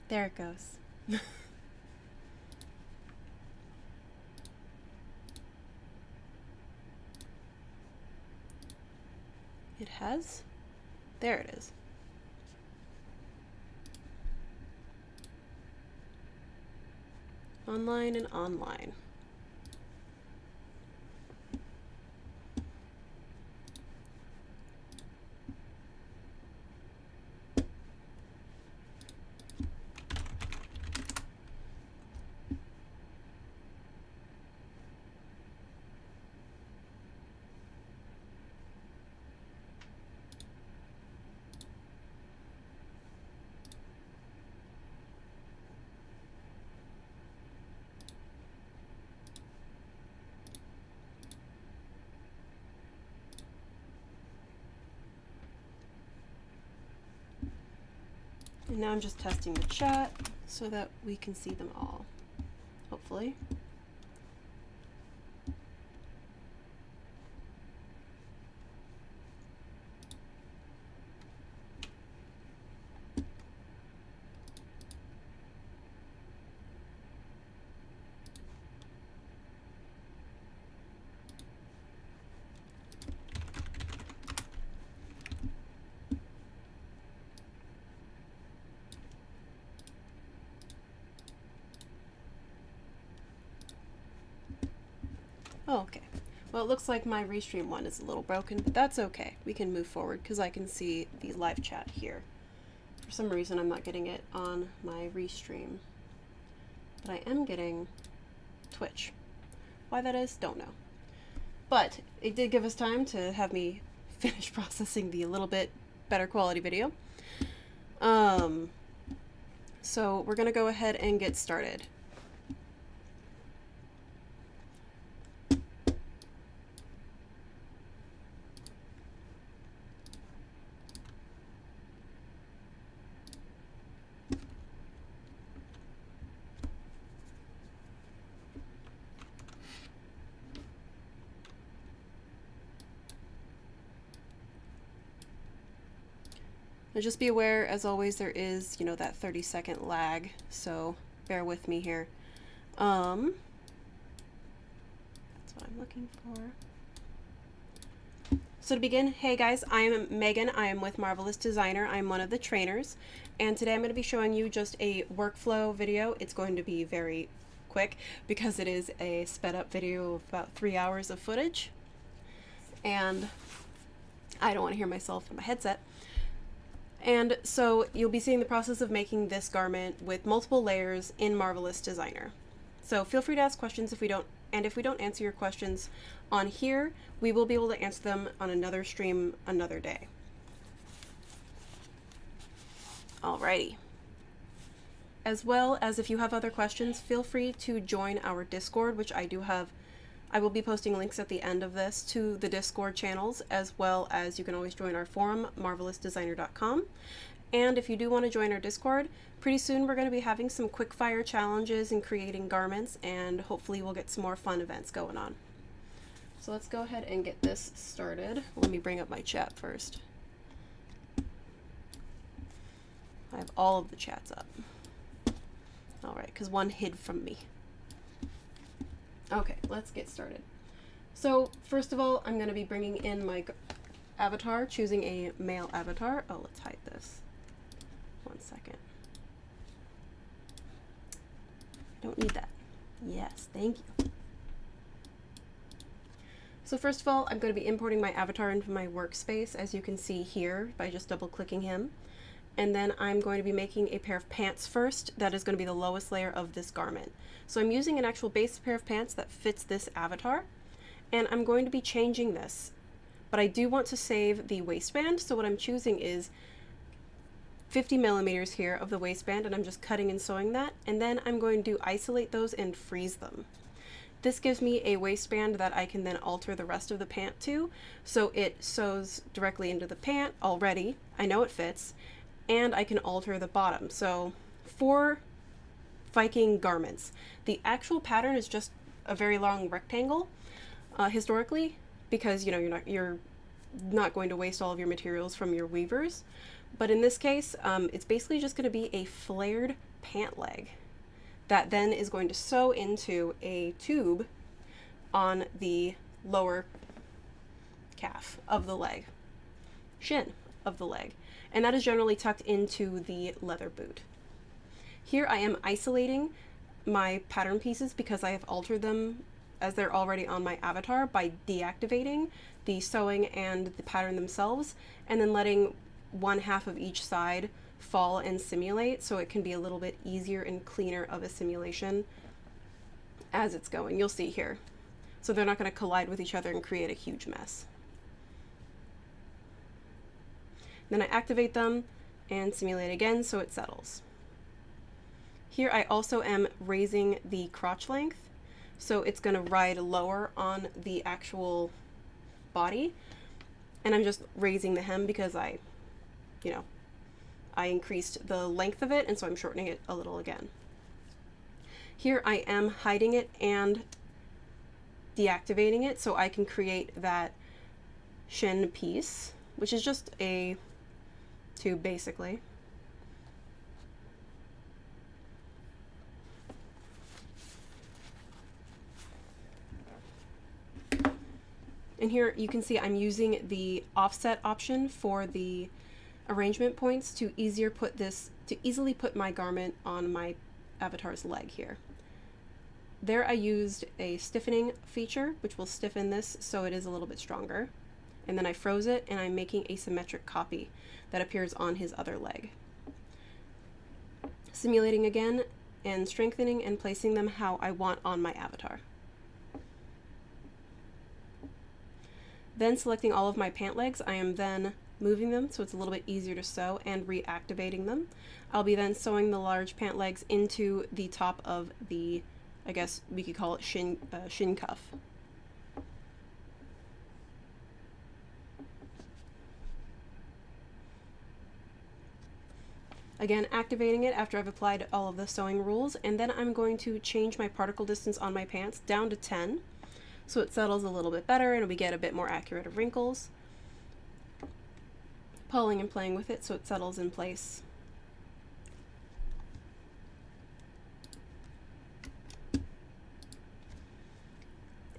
There it goes. It has? There it is. Online and online. And now I'm just testing the chat so that we can see them all, hopefully. Oh, okay. Well, it looks like my restream one is a little broken, but that's okay. We can move forward because I can see the live chat here. For some reason, I'm not getting it on my restream, but I am getting Twitch. Why that is, don't know. But it did give us time to have me finish processing the little bit better quality video. So we're gonna go ahead and get started. Now just be aware, as always, there is, you know, that 30-second lag, so bear with me here. That's what I'm looking for. So to begin, hey guys, I am Megan. I am with Marvelous Designer. I'm one of the trainers, and today I'm going to be showing you just a workflow video. It's going to be very quick because it is a sped up video of about 3 hours of footage, and I don't want to hear myself in my headset. And so you'll be seeing the process of making this garment with multiple layers in Marvelous Designer. So feel free to ask questions if we don't answer your questions on here, we will be able to answer them on another stream another day. Alrighty. As well as if you have other questions, feel free to join our Discord, which I do have. I will be posting links at the end of this to the Discord channels, as well as you can always join our forum, marvelousdesigner.com. And if you do want to join our Discord, pretty soon we're going to be having some quick fire challenges and creating garments, and hopefully we'll get some more fun events going on. So let's go ahead and get this started. Let me bring up my chat first. I have all of the chats up. All right, because one hid from me. Okay, let's get started. So first of all, I'm going to be bringing in my avatar, choosing a male avatar. Oh, let's hide this. 1 second. Don't need that. Yes, thank you. So first of all, I'm going to be importing my avatar into my workspace, as you can see here, by just double clicking him. And then I'm going to be making a pair of pants first. That is going to be the lowest layer of this garment. So I'm using an actual base pair of pants that fits this avatar, and I'm going to be changing this. But I do want to save the waistband, so what I'm choosing is 50 millimeters here of the waistband, and I'm just cutting and sewing that, and then I'm going to isolate those and freeze them. This gives me a waistband that I can then alter the rest of the pant to, so it sews directly into the pant already. I know it fits, and I can alter the bottom. So for Viking garments, the actual pattern is just a very long rectangle historically, because you know you're not going to waste all of your materials from your weavers. But in this case, it's basically just going to be a flared pant leg that then is going to sew into a tube on the lower calf of the leg, shin of the leg, and that is generally tucked into the leather boot. Here I am isolating my pattern pieces because I have altered them as they're already on my avatar by deactivating the sewing and the pattern themselves, and then letting one half of each side fall and simulate so it can be a little bit easier and cleaner of a simulation as it's going. You'll see here. So they're not going to collide with each other and create a huge mess. Then I activate them and simulate again so it settles. Here I also am raising the crotch length, so it's going to ride lower on the actual body, and I'm just raising the hem because I increased the length of it, and so I'm shortening it a little again. Here I am hiding it and deactivating it so I can create that shin piece, which is just a tube basically. And here you can see I'm using the offset option for the arrangement points to easily put my garment on my avatar's leg here. There I used a stiffening feature, which will stiffen this so it is a little bit stronger. And then I froze it, and I'm making a symmetric copy that appears on his other leg. Simulating again, and strengthening and placing them how I want on my avatar. Then selecting all of my pant legs, I am then moving them so it's a little bit easier to sew and reactivating them. I'll be then sewing the large pant legs into the top of the, I guess we could call it shin cuff. Again, activating it after I've applied all of the sewing rules, and then I'm going to change my particle distance on my pants down to 10. So it settles a little bit better and we get a bit more accurate of wrinkles. Pulling and playing with it so it settles in place.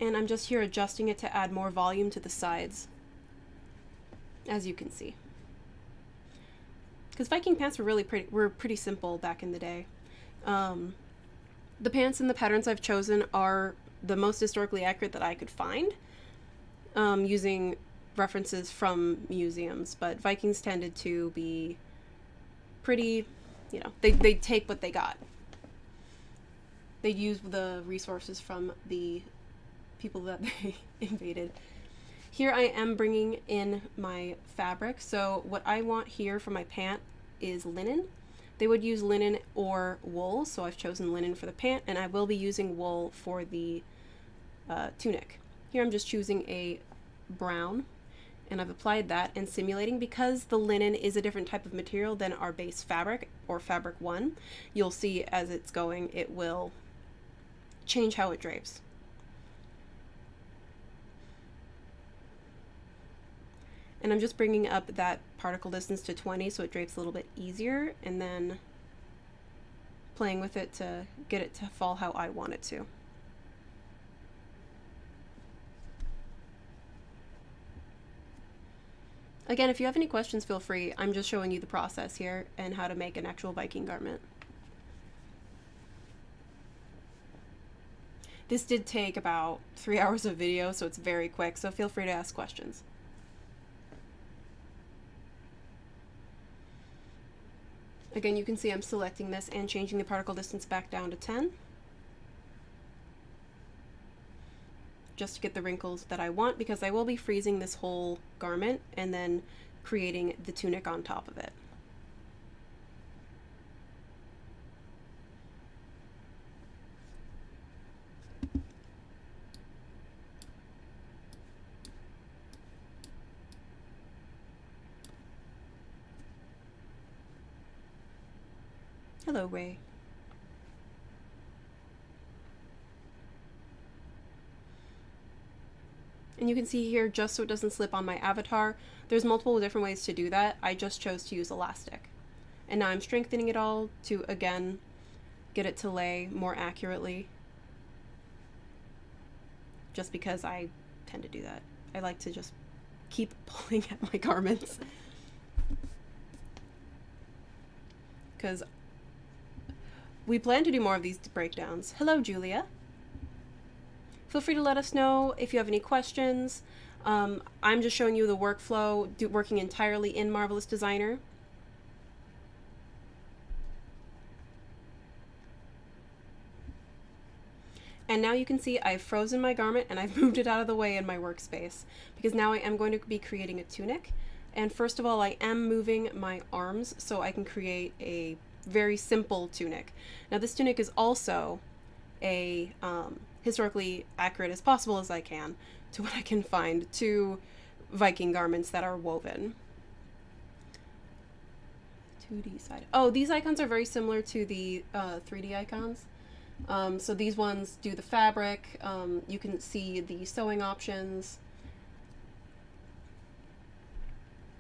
And I'm just here adjusting it to add more volume to the sides, as you can see. Because Viking pants were pretty simple back in the day. The pants and the patterns I've chosen are the most historically accurate that I could find, using references from museums, but Vikings tended to be pretty, they'd take what they got. They'd use the resources from the people that they invaded. Here I am bringing in my fabric, so what I want here for my pant is linen. They would use linen or wool, so I've chosen linen for the pant, and I will be using wool for the tunic. Here I'm just choosing a brown, and I've applied that and simulating. Because the linen is a different type of material than our base fabric, or fabric 1, you'll see as it's going it will change how it drapes. And I'm just bringing up that particle distance to 20 so it drapes a little bit easier, and then playing with it to get it to fall how I want it to. Again, if you have any questions, feel free. I'm just showing you the process here and how to make an actual Viking garment. This did take about 3 hours of video, so it's very quick, so feel free to ask questions. Again, you can see I'm selecting this and changing the particle distance back down to 10. Just to get the wrinkles that I want, because I will be freezing this whole garment and then creating the tunic on top of it. Hello, Ray. And you can see here, just so it doesn't slip on my avatar, there's multiple different ways to do that. I just chose to use elastic. And now I'm strengthening it all to, again, get it to lay more accurately. Just because I tend to do that. I like to just keep pulling at my garments. Because we plan to do more of these breakdowns. Hello, Julia. Feel free to let us know if you have any questions. I'm just showing you the workflow, working entirely in Marvelous Designer. And now you can see I've frozen my garment and I've moved it out of the way in my workspace, because now I am going to be creating a tunic. And first of all, I am moving my arms so I can create a very simple tunic. Now this tunic is also a historically accurate as possible as I can to what I can find to Viking garments that are woven. 2D side. Oh, these icons are very similar to the 3D icons. So these ones do the fabric. You can see the sewing options.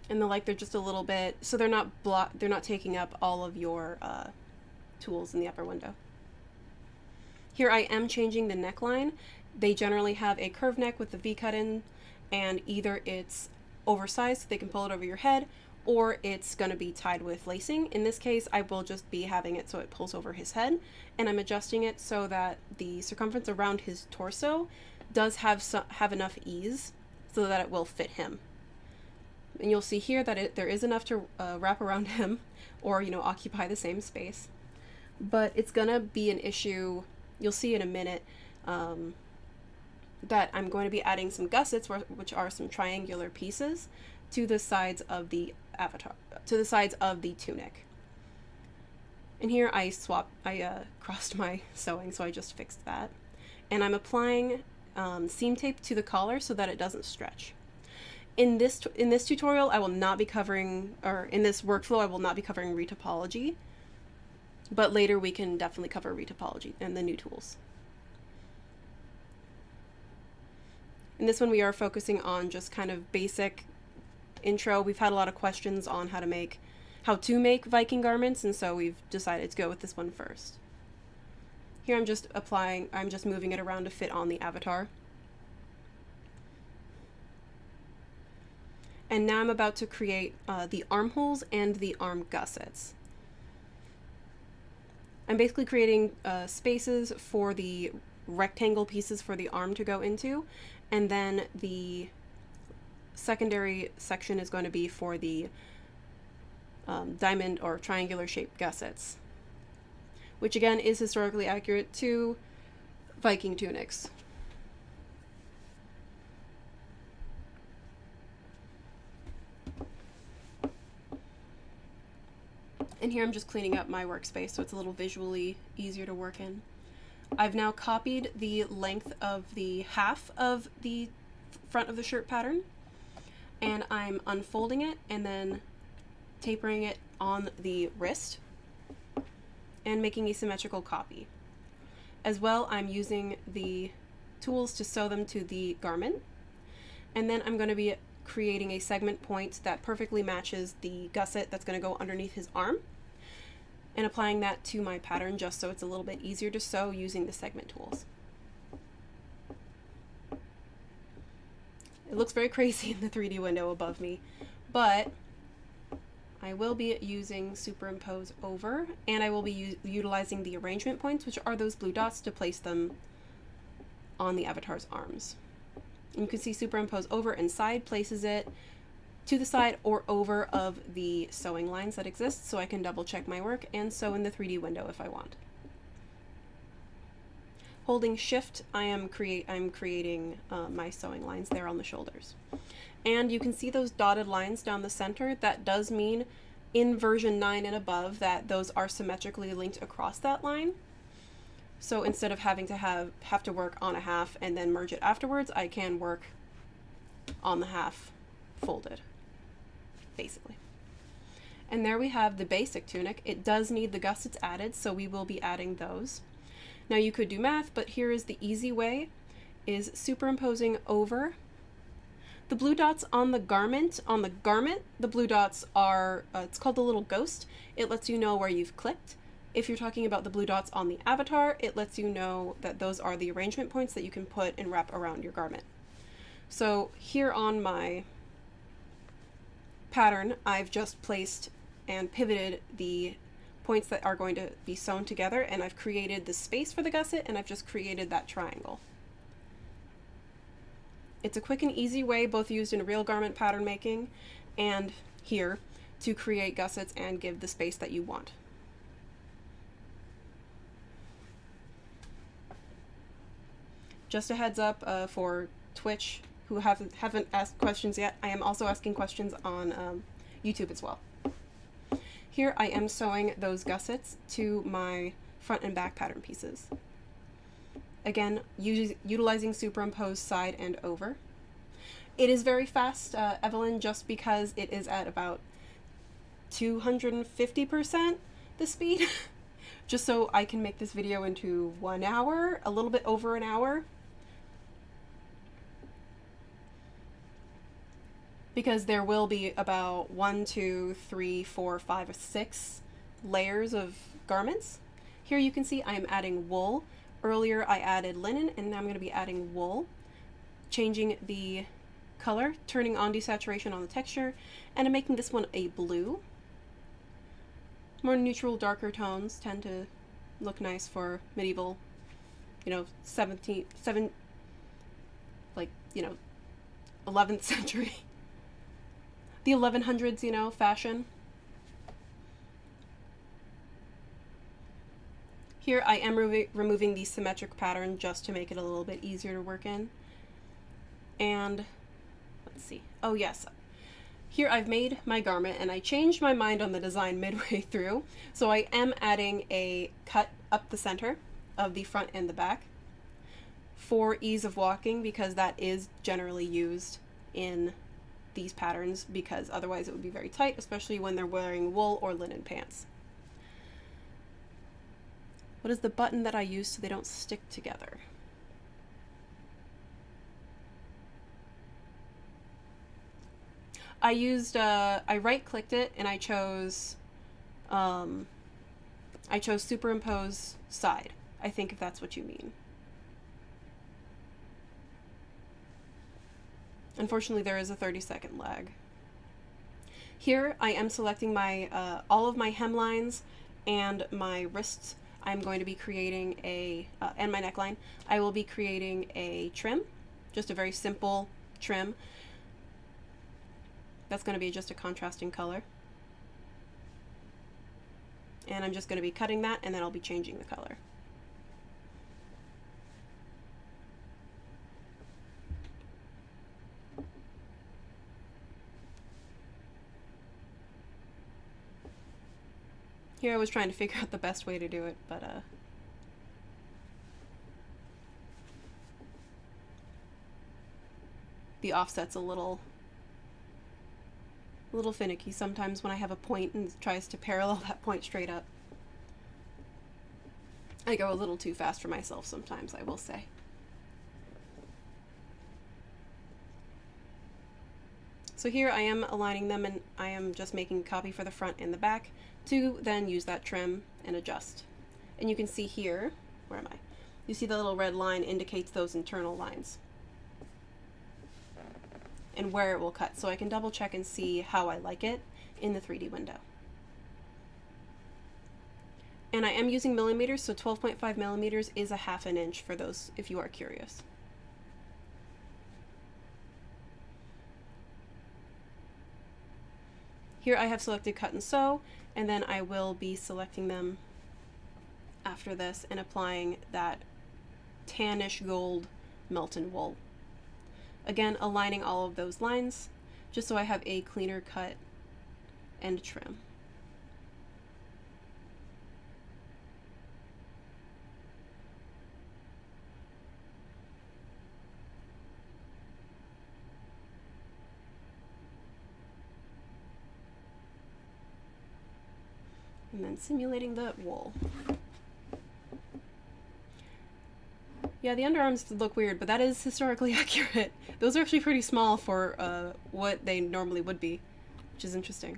And they're just a little bit, so they're not taking up all of your tools in the upper window. Here I am changing the neckline. They generally have a curved neck with the V-cut in, and either it's oversized so they can pull it over your head, or it's going to be tied with lacing. In this case, I will just be having it so it pulls over his head, and I'm adjusting it so that the circumference around his torso does have enough ease so that it will fit him. And you'll see here that there is enough to wrap around him, or, you know, occupy the same space. But it's going to be an issue, you'll see in a minute, that I'm going to be adding some gussets, which are some triangular pieces, to the sides of the avatar, to the sides of the tunic. And here I crossed my sewing, so I just fixed that. And I'm applying seam tape to the collar so that it doesn't stretch. In this tutorial, I will not be covering, or in this workflow, I will not be covering retopology, but later we can definitely cover retopology and the new tools. In this one, we are focusing on just kind of basic intro. We've had a lot of questions on how to make Viking garments, and so we've decided to go with this one first. Here I'm just moving it around to fit on the avatar. And now I'm about to create the armholes and the arm gussets. I'm basically creating spaces for the rectangle pieces for the arm to go into, and then the secondary section is going to be for the diamond or triangular shaped gussets, which again is historically accurate to Viking tunics. And here I'm just cleaning up my workspace so it's a little visually easier to work in. I've now copied the length of the half of the front of the shirt pattern, and I'm unfolding it and then tapering it on the wrist and making a symmetrical copy. As well, I'm using the tools to sew them to the garment, and then I'm going to be creating a segment point that perfectly matches the gusset that's going to go underneath his arm, and applying that to my pattern just so it's a little bit easier to sew using the segment tools. It looks very crazy in the 3D window above me, but I will be using Superimpose over, and I will be utilizing the arrangement points, which are those blue dots, to place them on the avatar's arms. And you can see Superimpose over and side places it to the side or over of the sewing lines that exist, so I can double check my work and sew in the 3D window if I want. Holding Shift, I'm creating my sewing lines there on the shoulders. And you can see those dotted lines down the center. That does mean in version 9 and above that those are symmetrically linked across that line. So instead of having to have to work on a half and then merge it afterwards, I can work on the half folded, basically. And there we have the basic tunic. It does need the gussets added, so we will be adding those. Now you could do math, but here is the easy way, is superimposing over The blue dots on the garment, the blue dots are, it's called the little ghost. It lets you know where you've clicked. If you're talking about the blue dots on the avatar, it lets you know that those are the arrangement points that you can put and wrap around your garment. So here on my pattern, I've just placed and pivoted the points that are going to be sewn together, and I've created the space for the gusset, and I've just created that triangle. It's a quick and easy way, both used in real garment pattern making and here, to create gussets and give the space that you want. Just a heads up for Twitch, who haven't asked questions yet, I am also asking questions on YouTube as well. Here I am sewing those gussets to my front and back pattern pieces. Again, utilizing Superimpose side and over. It is very fast, Evelyn, just because it is at about 250% the speed, just so I can make this video into 1 hour, a little bit over an hour. Because there will be about 1, 2, 3, 4, 5, 6 layers of garments. Here you can see I am adding wool. Earlier I added linen, and now I'm going to be adding wool, changing the color, turning on desaturation on the texture, and I'm making this one a blue. More neutral, darker tones tend to look nice for medieval, you know, 11th century. The 1100s, you know, fashion. Here I am removing the symmetric pattern just to make it a little bit easier to work in. And let's see. Oh yes. Here I've made my garment, and I changed my mind on the design midway through. So I am adding a cut up the center of the front and the back for ease of walking, because that is generally used in these patterns, because otherwise it would be very tight, especially when they're wearing wool or linen pants. What is the button that I use so they don't stick together? I used, I right-clicked it and I chose Superimpose side, I think, if that's what you mean. Unfortunately, there is a 30-second lag. Here, I am selecting my all of my hemlines and my wrists. I'm going to be creating and my neckline. I will be creating a trim, just a very simple trim. That's going to be just a contrasting color. And I'm just going to be cutting that, and then I'll be changing the color. Here I was trying to figure out the best way to do it, but the offset's a little finicky sometimes when I have a point and it tries to parallel that point straight up. I go a little too fast for myself sometimes, I will say. So here I am aligning them, and I am just making a copy for the front and the back to then use that trim and adjust. And you can see here, where am I? You see the little red line indicates those internal lines and where it will cut, so I can double check and see how I like it in the 3D window. And I am using millimeters, so 12.5 millimeters is a ½ an inch for those if you are curious. Here I have selected cut and sew, and then I will be selecting them after this and applying that tannish gold Melton wool. Again, aligning all of those lines just so I have a cleaner cut and trim. And then simulating the wool. Yeah, the underarms look weird, but that is historically accurate. Those are actually pretty small for what they normally would be, which is interesting.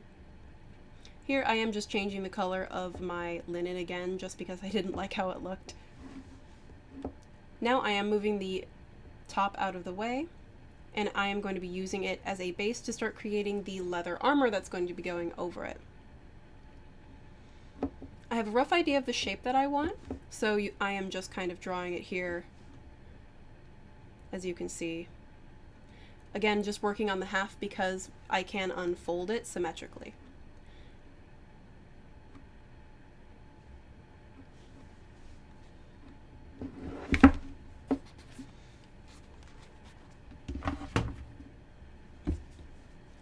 Here I am just changing the color of my linen again, just because I didn't like how it looked. Now I am moving the top out of the way, and I am going to be using it as a base to start creating the leather armor that's going to be going over it. I have a rough idea of the shape that I want, so I am just kind of drawing it here, as you can see. Again, just working on the half because I can unfold it symmetrically.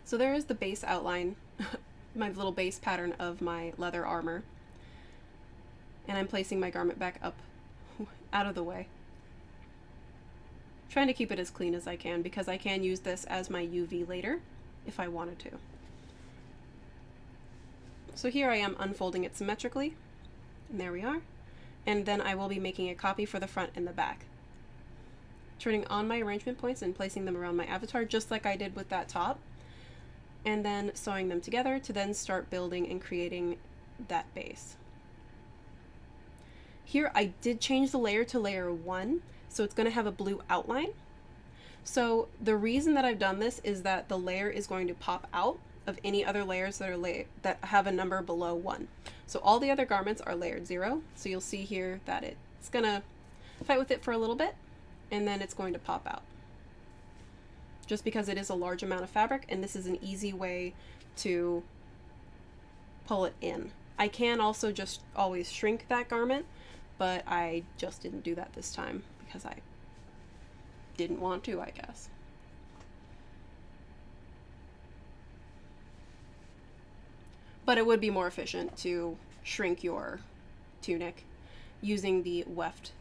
So there is the base outline, my little base pattern of my leather armor. And I'm placing my garment back up out of the way. Trying to keep it as clean as I can because I can use this as my UV later if I wanted to. So here I am unfolding it symmetrically, and there we are. And then I will be making a copy for the front and the back. Turning on my arrangement points and placing them around my avatar just like I did with that top, and then sewing them together to then start building and creating that base. Here I did change the layer to layer 1, so it's going to have a blue outline. So the reason that I've done this is that the layer is going to pop out of any other layers that are that have a number below 1. So all the other garments are layered 0, so you'll see here that it's going to fight with it for a little bit, and then it's going to pop out. Just because it is a large amount of fabric, and this is an easy way to pull it in. I can also just always shrink that garment, but I just didn't do that this time because I didn't want to, I guess. But it would be more efficient to shrink your tunic using the weft,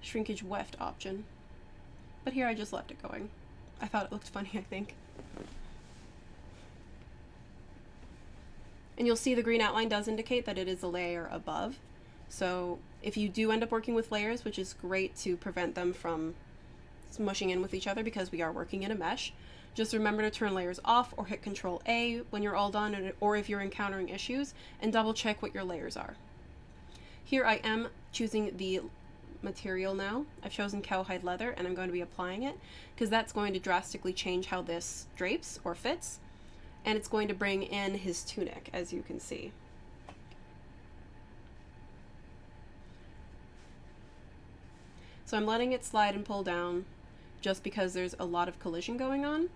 shrinkage weft option. But here I just left it going. I thought it looked funny, I think. And you'll see the green outline does indicate that it is a layer above. So if you do end up working with layers, which is great to prevent them from smushing in with each other because we are working in a mesh, just remember to turn layers off or hit Control A when you're all done, or if you're encountering issues, and double check what your layers are. Here I am choosing the material now. I've chosen cowhide leather, and I'm going to be applying it because that's going to drastically change how this drapes or fits, and it's going to bring in his tunic, as you can see. So I'm letting it slide and pull down just because there's a lot of collision going on.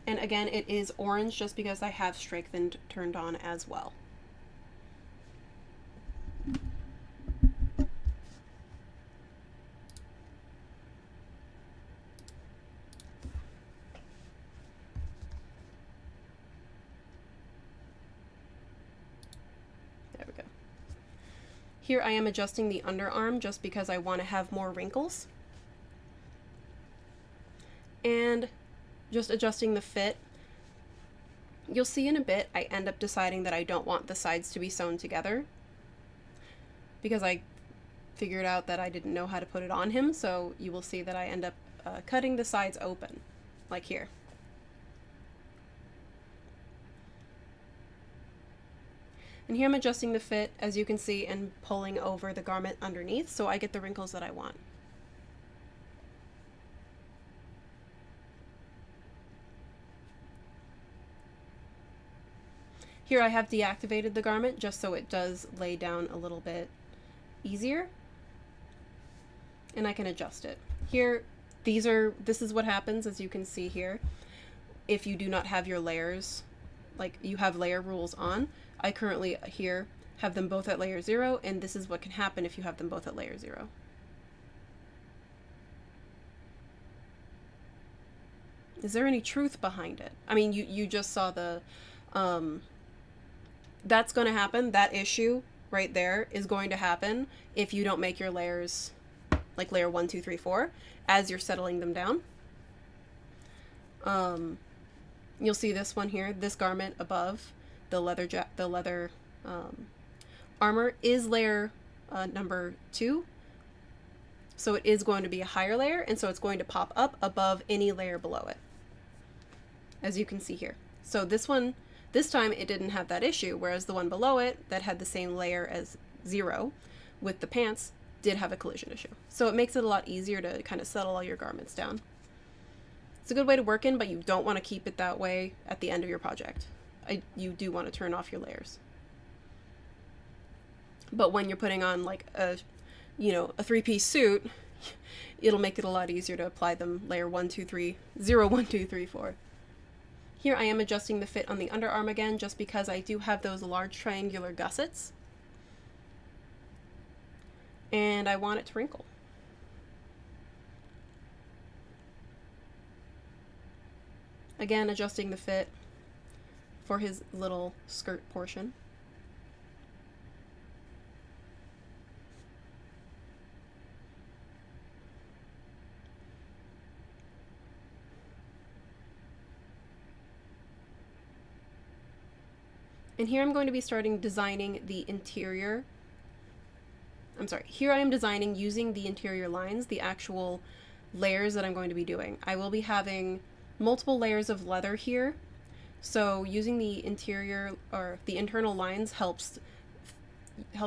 And again, it is orange just because I have strengthened turned on as well. There we go. Here I am adjusting the underarm just because I want to have more wrinkles. And just adjusting the fit. You'll see in a bit I end up deciding that I don't want the sides to be sewn together because I figured out that I didn't know how to put it on him, so you will see that I end up cutting the sides open, like here. And here I'm adjusting the fit, as you can see, and pulling over the garment underneath so I get the wrinkles that I want. Here I have deactivated the garment just so it does lay down a little bit easier, and I can adjust it. Here, this is what happens, as you can see here, if you do not have your layers, like you have layer rules on. I currently here have them both at layer 0, and this is what can happen if you have them both at layer 0. Is there any truth behind it? I mean, you just saw the, that's going to happen. That issue right there is going to happen if you don't make your layers like layer 1, 2, 3, 4 as you're settling them down. You'll see this one here, this garment above the leather armor is layer number 2. So it is going to be a higher layer, and so it's going to pop up above any layer below it, as you can see here. So this one, this time it didn't have that issue, whereas the one below it that had the same layer as 0 with the pants did have a collision issue. So it makes it a lot easier to kind of settle all your garments down. It's a good way to work in, but you don't want to keep it that way at the end of your project. You do want to turn off your layers. But when you're putting on like a 3-piece suit, it'll make it a lot easier to apply them layer 1, 2, 3, 0, 1, 2, 3, 4. Here I am adjusting the fit on the underarm again, just because I do have those large triangular gussets. And I want it to wrinkle. Again, adjusting the fit for his little skirt portion. And here I'm going to be starting designing the interior. Here I am designing using the interior lines, the actual layers that I'm going to be doing. I will be having multiple layers of leather here. So using the interior or the internal lines helps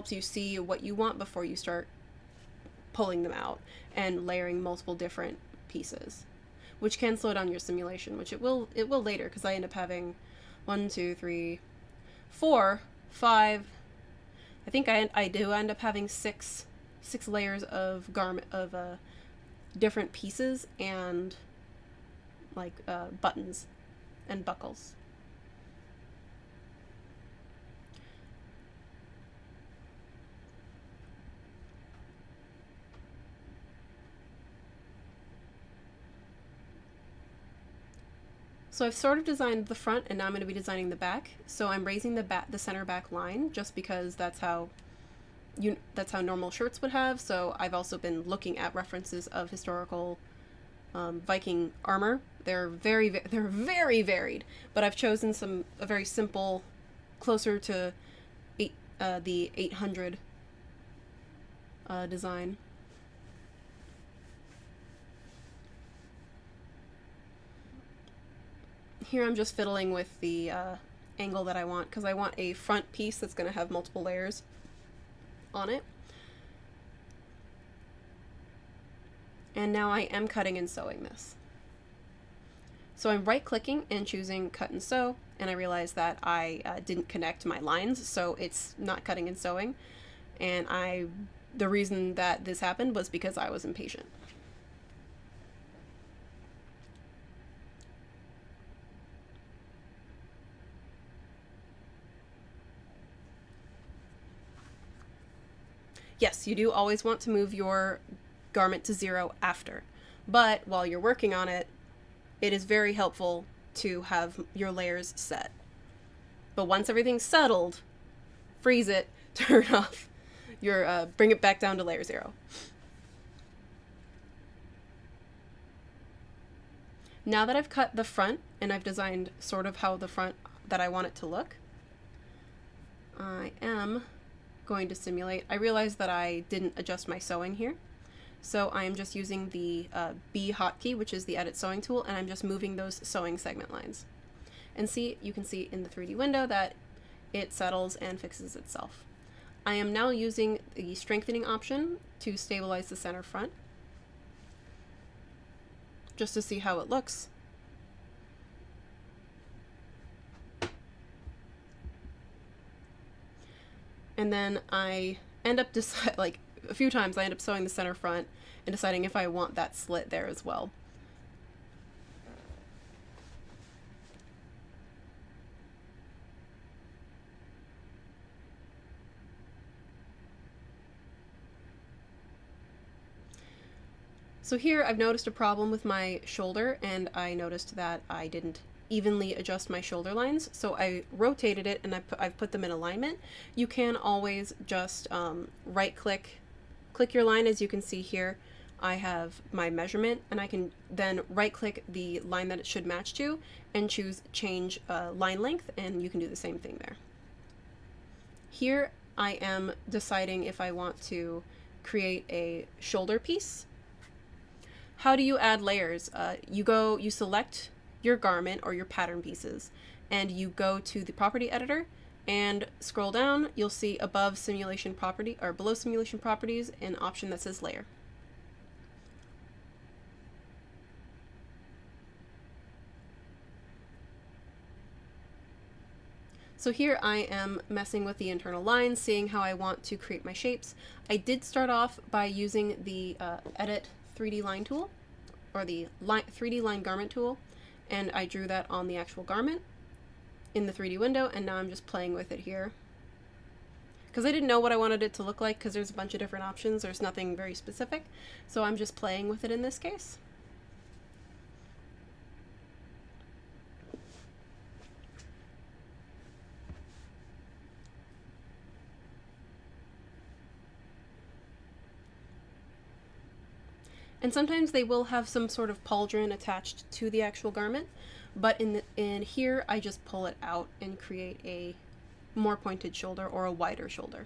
you see what you want before you start pulling them out and layering multiple different pieces, which can slow down your simulation, which it will later, because I end up having 1, 2, 3, 4, 5. I think I do end up having six layers of different pieces and like buttons and buckles. So I've sort of designed the front, and now I'm going to be designing the back. So I'm raising the center back line just because that's how normal shirts would have. So I've also been looking at references of historical Viking armor. They're very varied, but I've chosen a very simple, closer to the 800 design. Here I'm just fiddling with the angle that I want, because I want a front piece that's going to have multiple layers on it. And now I am cutting and sewing this. So I'm right-clicking and choosing Cut and Sew, and I realized that I didn't connect my lines, so it's not cutting and sewing. And the reason that this happened was because I was impatient. Yes, you do always want to move your garment to 0 after, but while you're working on it, it is very helpful to have your layers set. But once everything's settled, freeze it, turn off bring it back down to layer 0. Now that I've cut the front and I've designed sort of how the front that I want it to look, I am going to simulate. I realized that I didn't adjust my sewing here, so I am just using the B hotkey, which is the edit sewing tool, and I'm just moving those sewing segment lines. And you can see in the 3D window that it settles and fixes itself. I am now using the strengthening option to stabilize the center front, just to see how it looks. And then I end up like a few times I end up sewing the center front and deciding if I want that slit there as well. So here I've noticed a problem with my shoulder, and I noticed that I didn't evenly adjust my shoulder lines, so I rotated it and I've put them in alignment. You can always just right click your line, as you can see here. I have my measurement, and I can then right click the line that it should match to and choose change line length, and you can do the same thing there. Here I am deciding if I want to create a shoulder piece. How do you add layers? You select your garment or your pattern pieces, and you go to the property editor and scroll down. You'll see above simulation property or below simulation properties an option that says layer. So here I am messing with the internal lines, seeing how I want to create my shapes. I did start off by using the Edit 3D Line tool, or the 3D Line Garment tool, and I drew that on the actual garment in the 3D window, and now I'm just playing with it here. Because I didn't know what I wanted it to look like, because there's a bunch of different options, there's nothing very specific, so I'm just playing with it in this case. And sometimes they will have some sort of pauldron attached to the actual garment, but in here I just pull it out and create a more pointed shoulder or a wider shoulder.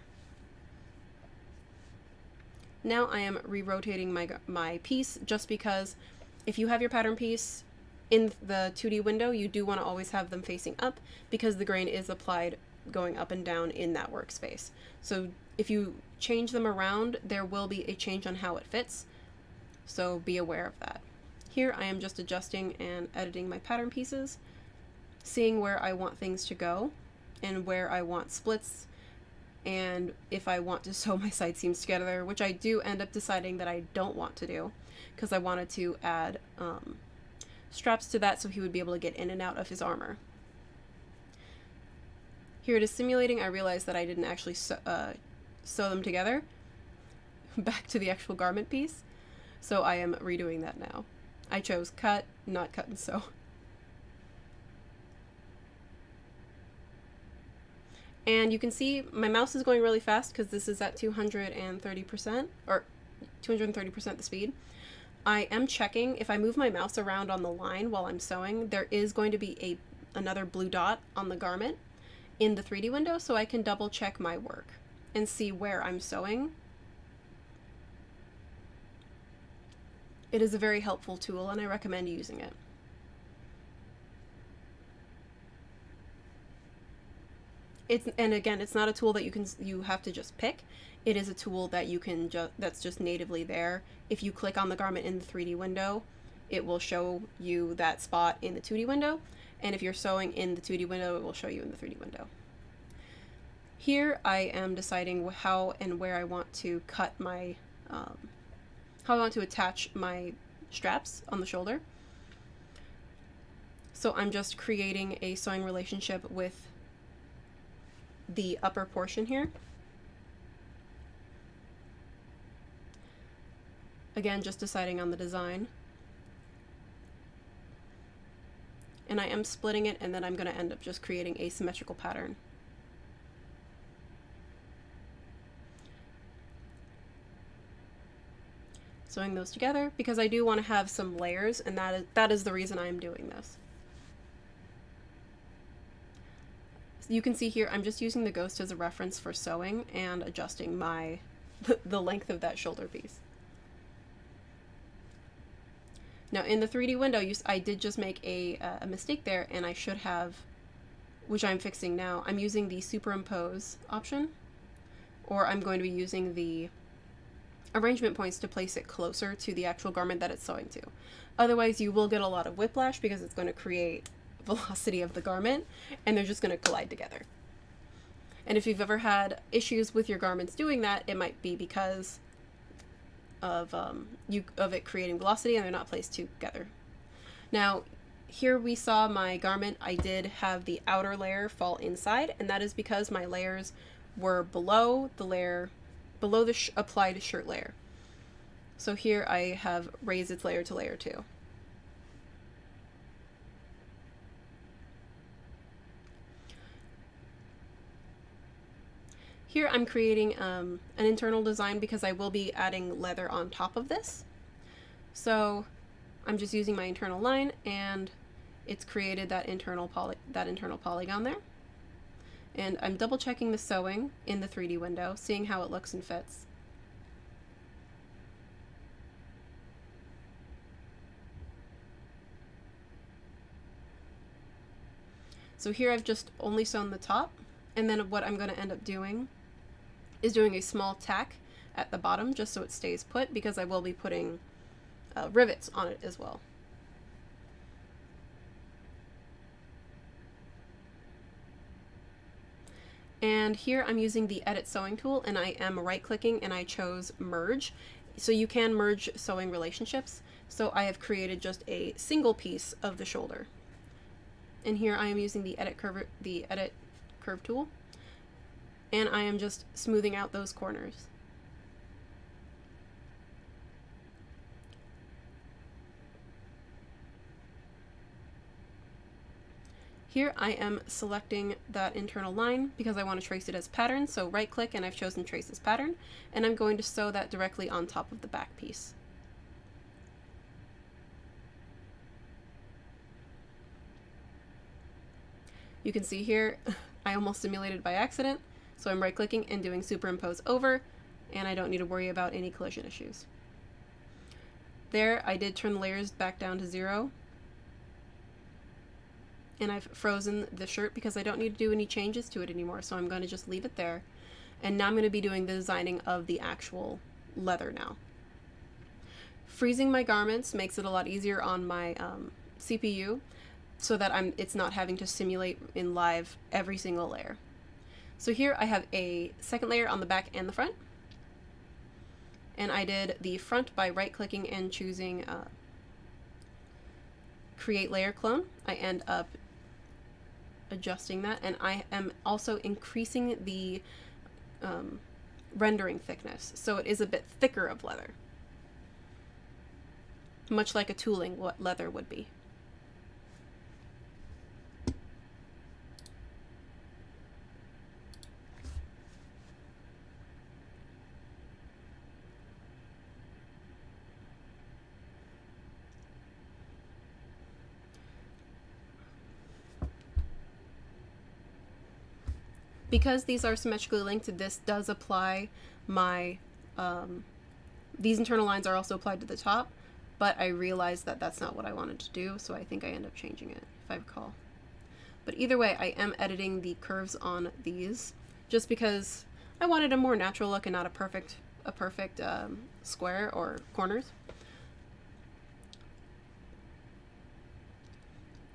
Now I am re-rotating my piece, just because if you have your pattern piece in the 2D window, you do want to always have them facing up, because the grain is applied going up and down in that workspace. So if you change them around, there will be a change on how it fits. So be aware of that. Here I am just adjusting and editing my pattern pieces, seeing where I want things to go and where I want splits, and if I want to sew my side seams together, which I do end up deciding that I don't want to do, because I wanted to add straps to that so he would be able to get in and out of his armor. Here it is simulating. I realized that I didn't actually sew them together back to the actual garment piece. So I am redoing that now. I chose cut, not cut and sew. And you can see my mouse is going really fast because this is at 230%, or 230% the speed. I am checking if I move my mouse around on the line while I'm sewing, there is going to be another blue dot on the garment in the 3D window, so I can double check my work and see where I'm sewing. It is a very helpful tool, and I recommend using it. And again, it's not a tool that you have to just pick. It is a tool that you can that's just natively there. If you click on the garment in the 3D window, it will show you that spot in the 2D window, and if you're sewing in the 2D window, it will show you in the 3D window. Here I am deciding how and where I want to cut my how I want to attach my straps on the shoulder. So I'm just creating a sewing relationship with the upper portion here. Again, just deciding on the design. And I am splitting it, and then I'm going to end up just creating a symmetrical pattern. Sewing those together because I do want to have some layers, and that is the reason I am doing this. You can see here I'm just using the ghost as a reference for sewing and adjusting the length of that shoulder piece. Now in the 3D window, I did just make a mistake there, and I should have, which I'm fixing now, I'm using the Superimpose option, or I'm going to be using the arrangement points to place it closer to the actual garment that it's sewing to. Otherwise you will get a lot of whiplash because it's going to create velocity of the garment, and they're just going to collide together. And if you've ever had issues with your garments doing that, it might be because of it creating velocity and they're not placed together. Now here we saw my garment. I did have the outer layer fall inside, and that is because my layers were below the applied shirt layer. So here I have raised its layer to layer 2. Here I'm creating an internal design because I will be adding leather on top of this. So I'm just using my internal line, and it's created that internal polygon there. And I'm double checking the sewing in the 3D window, seeing how it looks and fits. So here I've just only sewn the top, and then what I'm going to end up doing is doing a small tack at the bottom just so it stays put, because I will be putting rivets on it as well. And here I'm using the edit sewing tool, and I am right clicking, and I chose merge. So you can merge sewing relationships. So I have created just a single piece of the shoulder. And here I am using the edit curve tool, and I am just smoothing out those corners. Here I am selecting that internal line because I want to trace it as pattern, so right click and I've chosen trace as pattern, and I'm going to sew that directly on top of the back piece. You can see here I almost simulated by accident, so I'm right clicking and doing superimpose over, and I don't need to worry about any collision issues. There I did turn the layers back down to 0. And I've frozen the shirt because I don't need to do any changes to it anymore, so I'm going to just leave it there. And now I'm going to be doing the designing of the actual leather now. Freezing my garments makes it a lot easier on my CPU, so that it's not having to simulate in live every single layer. So here I have a second layer on the back and the front. And I did the front by right clicking and choosing create layer clone. I end up adjusting that, and I am also increasing the rendering thickness, so it is a bit thicker of leather, much like a tooling what leather would be. Because these are symmetrically linked, this does apply my, these internal lines are also applied to the top, but I realized that that's not what I wanted to do, so I think I end up changing it, if I recall. But either way, I am editing the curves on these, just because I wanted a more natural look and not a perfect square or corners.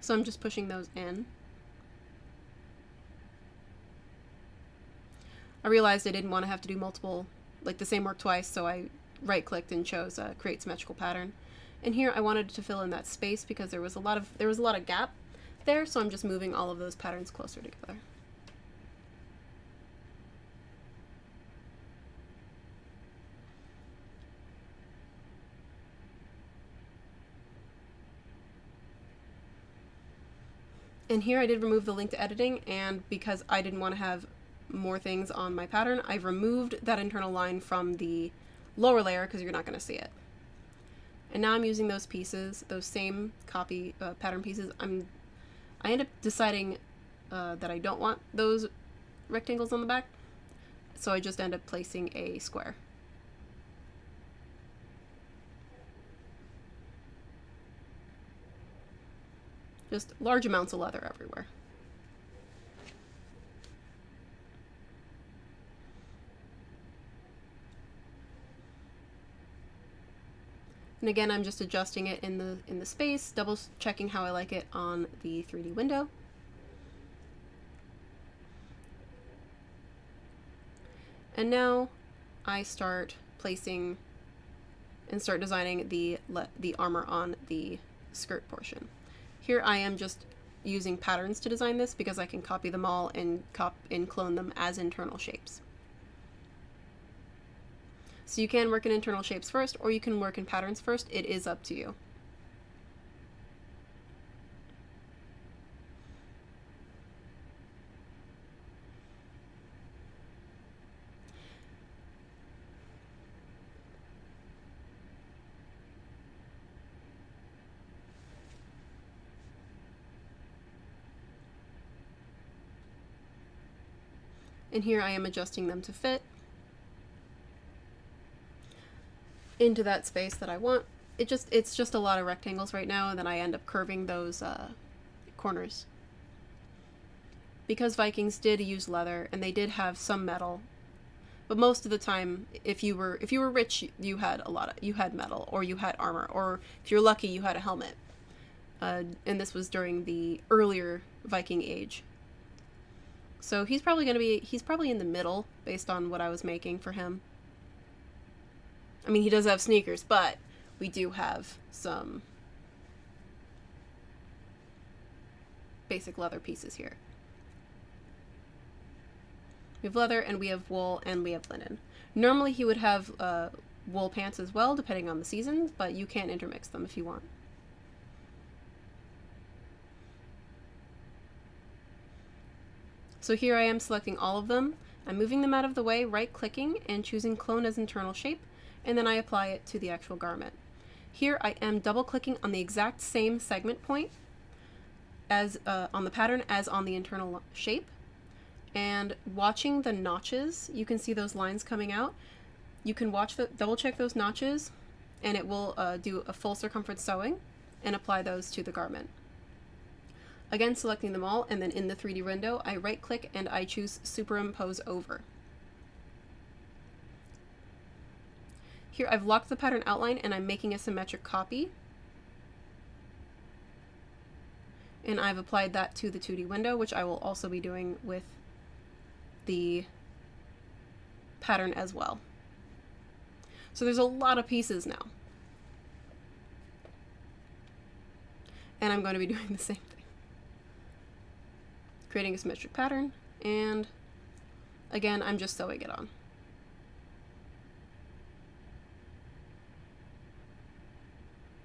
So I'm just pushing those in. I realized I didn't want to have to do multiple, like the same work twice, so I right-clicked and chose Create Symmetrical Pattern. And here I wanted to fill in that space because there was a lot of gap there, so I'm just moving all of those patterns closer together. And here I did remove the link to editing, and because I didn't want to have more things on my pattern, I've removed that internal line from the lower layer because you're not going to see it. And now I'm using those pieces, those same copy pattern pieces. I end up deciding that I don't want those rectangles on the back, so I just end up placing a square. Just large amounts of leather everywhere. And again, I'm just adjusting it in the space, double checking how I like it on the 3D window. And now I start placing and start designing the armor on the skirt portion. Here I am just using patterns to design this because I can copy them all and clone them as internal shapes. So you can work in internal shapes first, or you can work in patterns first. It is up to you. And here I am adjusting them to fit into that space that I want. It's just a lot of rectangles right now, and then I end up curving those corners. Because Vikings did use leather, and they did have some metal, but most of the time, if you were rich, you had you had metal, or you had armor, or if you're lucky, you had a helmet. And this was during the earlier Viking age. So he's probably in the middle based on what I was making for him. I mean, he does have sneakers, but we do have some basic leather pieces here. We have leather, and we have wool, and we have linen. Normally he would have wool pants as well, depending on the seasons, but you can intermix them if you want. So here I am selecting all of them. I'm moving them out of the way, right-clicking, and choosing Clone as Internal Shape, and then I apply it to the actual garment. Here I am double-clicking on the exact same segment point as on the pattern as on the internal shape, and watching the notches. You can see those lines coming out. You can double-check those notches, and it will do a full circumference sewing and apply those to the garment. Again, selecting them all, and then in the 3D window, I right-click and I choose Superimpose Over. Here I've locked the pattern outline, and I'm making a symmetric copy. And I've applied that to the 2D window, which I will also be doing with the pattern as well. So there's a lot of pieces now. And I'm going to be doing the same thing. Creating a symmetric pattern, and again, I'm just sewing it on.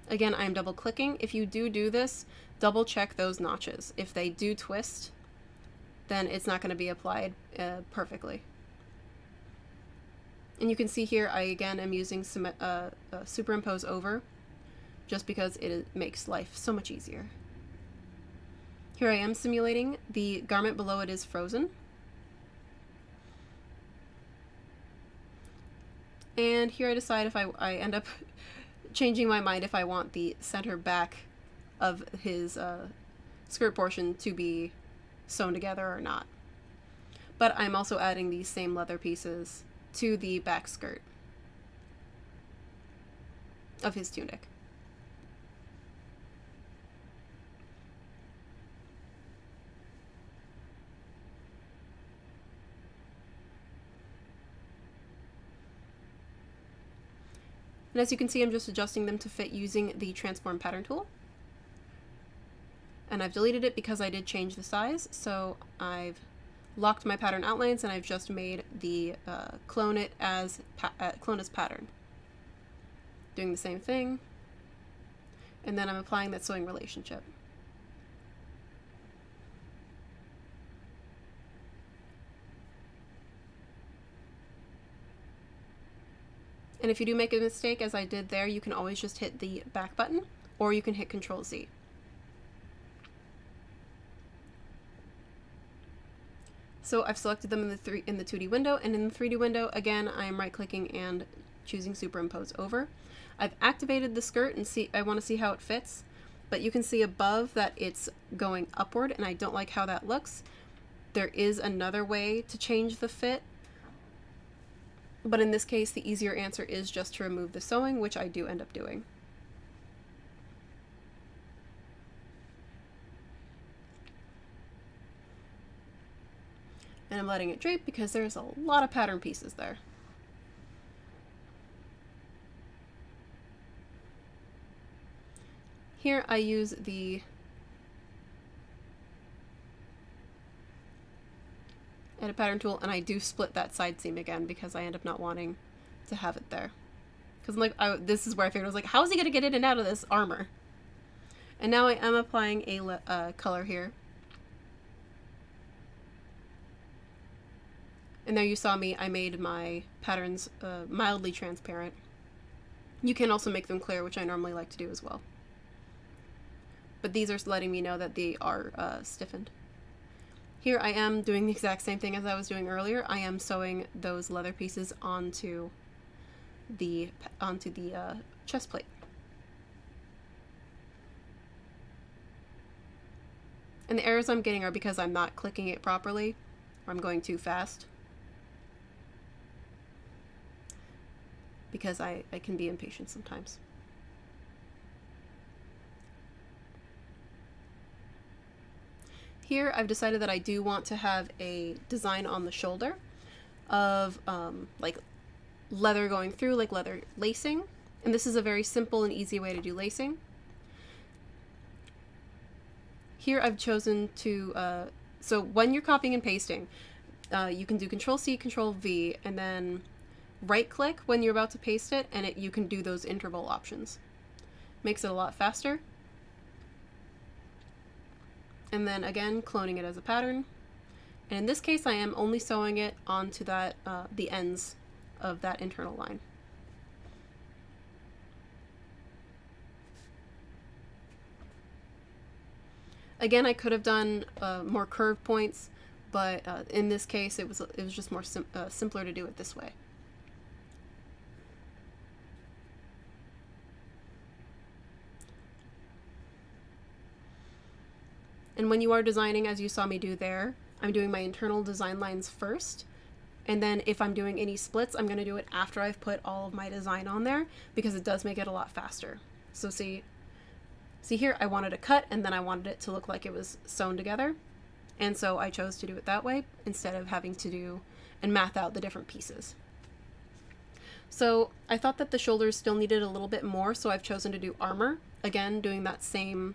Again, I'm double clicking. If you do this, double check those notches. If they do twist, then it's not going to be applied perfectly. And you can see here, I again am using Superimpose Over, just because it makes life so much easier. Here I am simulating the garment below it is frozen. And here I decide if I end up changing my mind if I want the center back of his skirt portion to be sewn together or not. But I'm also adding these same leather pieces to the back skirt of his tunic. And as you can see, I'm just adjusting them to fit using the Transform Pattern tool. And I've deleted it because I did change the size, so I've locked my pattern outlines, and I've just made the clone as pattern. Doing the same thing, and then I'm applying that sewing relationship. And if you do make a mistake, as I did there, you can always just hit the back button, or you can hit Control-Z. So I've selected them in the 2D window, and in the 3D window, again, I am right-clicking and choosing Superimpose Over. I've activated the skirt, and I want to see how it fits, but you can see above that it's going upward, and I don't like how that looks. There is another way to change the fit, but in this case, the easier answer is just to remove the sewing, which I do end up doing. And I'm letting it drape because there's a lot of pattern pieces there. Here I use the Edit Pattern tool, and I do split that side seam again because I end up not wanting to have it there. Because I'm like, this is where I figured, I was like, how is he going to get in and out of this armor? And now I am applying a color here. And there you saw me, I made my patterns mildly transparent. You can also make them clear, which I normally like to do as well. But these are letting me know that they are stiffened. Here I am doing the exact same thing as I was doing earlier. I am sewing those leather pieces onto the chest plate. And the errors I'm getting are because I'm not clicking it properly, or I'm going too fast. Because I can be impatient sometimes. Here I've decided that I do want to have a design on the shoulder of like leather going through, like leather lacing. And this is a very simple and easy way to do lacing. Here I've chosen to, so when you're copying and pasting, you can do Control-C, Control-V, and then right-click when you're about to paste it, and you can do those interval options. Makes it a lot faster. And then again, cloning it as a pattern. And in this case, I am only sewing it onto that, the ends of that internal line. Again, I could have done more curved points, but in this case, it was just more simpler to do it this way. And when you are designing, as you saw me do there, I'm doing my internal design lines first. And then if I'm doing any splits, I'm going to do it after I've put all of my design on there, because it does make it a lot faster. So see here, I wanted to cut, and then I wanted it to look like it was sewn together. And so I chose to do it that way instead of having to do and math out the different pieces. So I thought that the shoulders still needed a little bit more, so I've chosen to do armor. Again, doing that same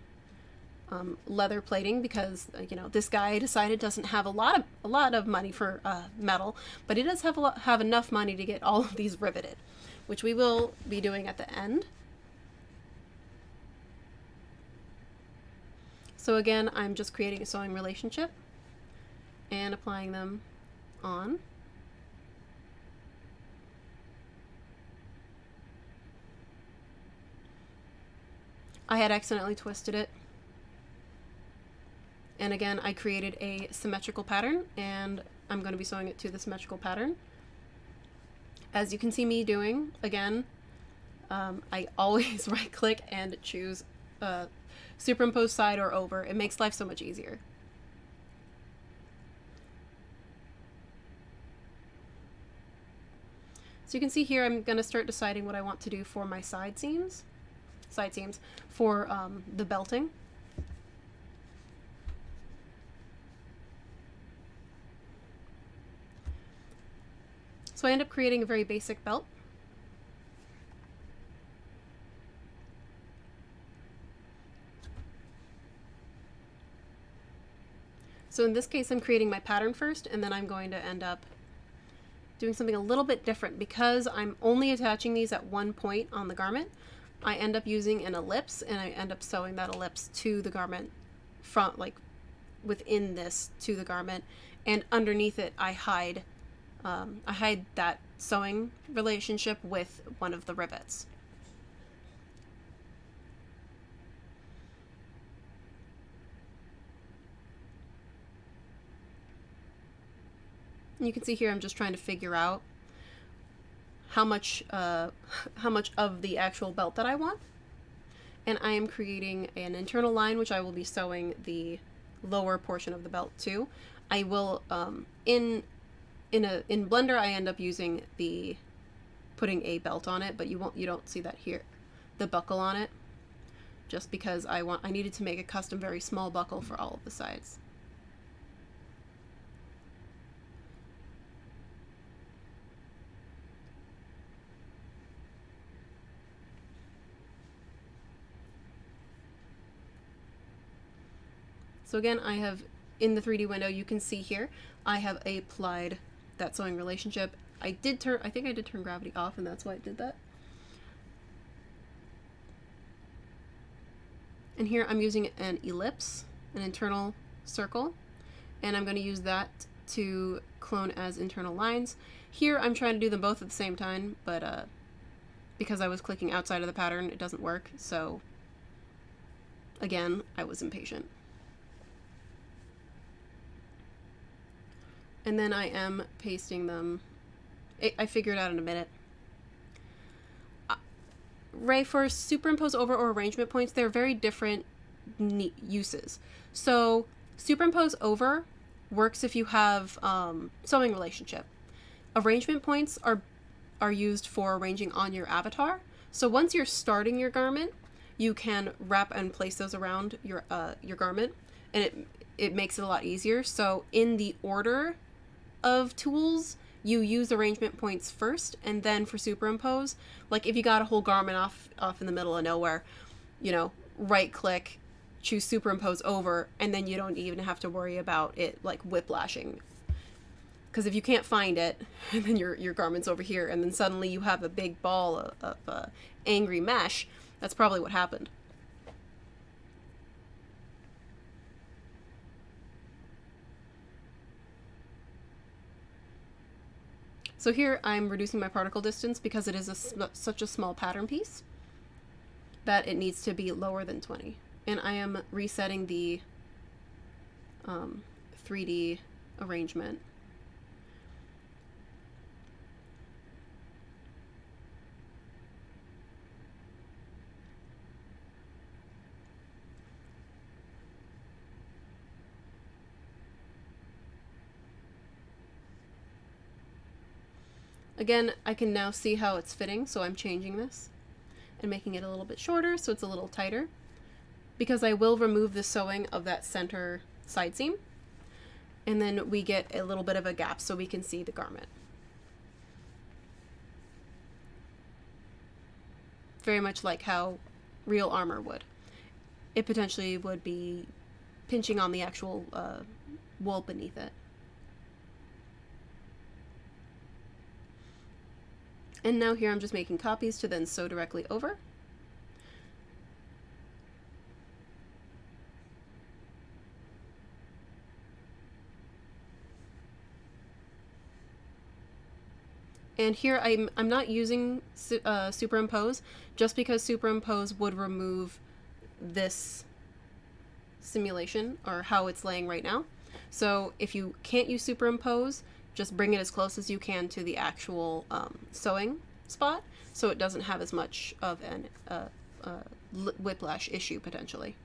leather plating, because you know, this guy decided doesn't have a lot of money for metal, but he does have enough money to get all of these riveted, which we will be doing at the end. So again, I'm just creating a sewing relationship and applying them on. I had accidentally twisted it. And again, I created a symmetrical pattern, and I'm going to be sewing it to the symmetrical pattern. As you can see me doing, again, I always right click and choose superimpose side or over. It makes life so much easier. So you can see here, I'm going to start deciding what I want to do for my side seams for the belting. So I end up creating a very basic belt. So in this case, I'm creating my pattern first, and then I'm going to end up doing something a little bit different. Because I'm only attaching these at one point on the garment, I end up using an ellipse, and I end up sewing that ellipse to the garment front, like within this to the garment, and underneath it I hide that sewing relationship with one of the rivets. You can see here I'm just trying to figure out how much of the actual belt that I want. And I am creating an internal line, which I will be sewing the lower portion of the belt to. I will in Blender I end up using putting a belt on it, but you don't see that here, the buckle on it, just because I needed to make a custom very small buckle for all of the sides. So again, I have, in the 3D window, you can see here, I have applied that sewing relationship. I think I did turn gravity off, and that's why it did that. And here I'm using an ellipse, an internal circle, and I'm going to use that to clone as internal lines. Here I'm trying to do them both at the same time, but because I was clicking outside of the pattern, it doesn't work, so again, I was impatient. And then I am pasting them. I figure it out in a minute. Ray, for superimpose over or arrangement points, they're very different uses. So superimpose over works if you have sewing relationship. Arrangement points are used for arranging on your avatar. So once you're starting your garment, you can wrap and place those around your garment, and it makes it a lot easier. So in the order of tools, you use arrangement points first, and then for superimpose, like if you got a whole garment off in the middle of nowhere, you know, right click, choose superimpose over, and then you don't even have to worry about it like whiplashing. Because if you can't find it, and then your garment's over here, and then suddenly you have a big ball of angry mesh, that's probably what happened. So here I'm reducing my particle distance because it is such a small pattern piece that it needs to be lower than 20. And I am resetting the 3D arrangement. Again, I can now see how it's fitting, so I'm changing this and making it a little bit shorter so it's a little tighter, because I will remove the sewing of that center side seam, and then we get a little bit of a gap so we can see the garment. Very much like how real armor would. It potentially would be pinching on the actual wool beneath it. And now here I'm just making copies to then sew directly over. And here I'm not using superimpose, just because superimpose would remove this simulation, or how it's laying right now. So if you can't use superimpose, just bring it as close as you can to the actual sewing spot, so it doesn't have as much of an whiplash issue potentially.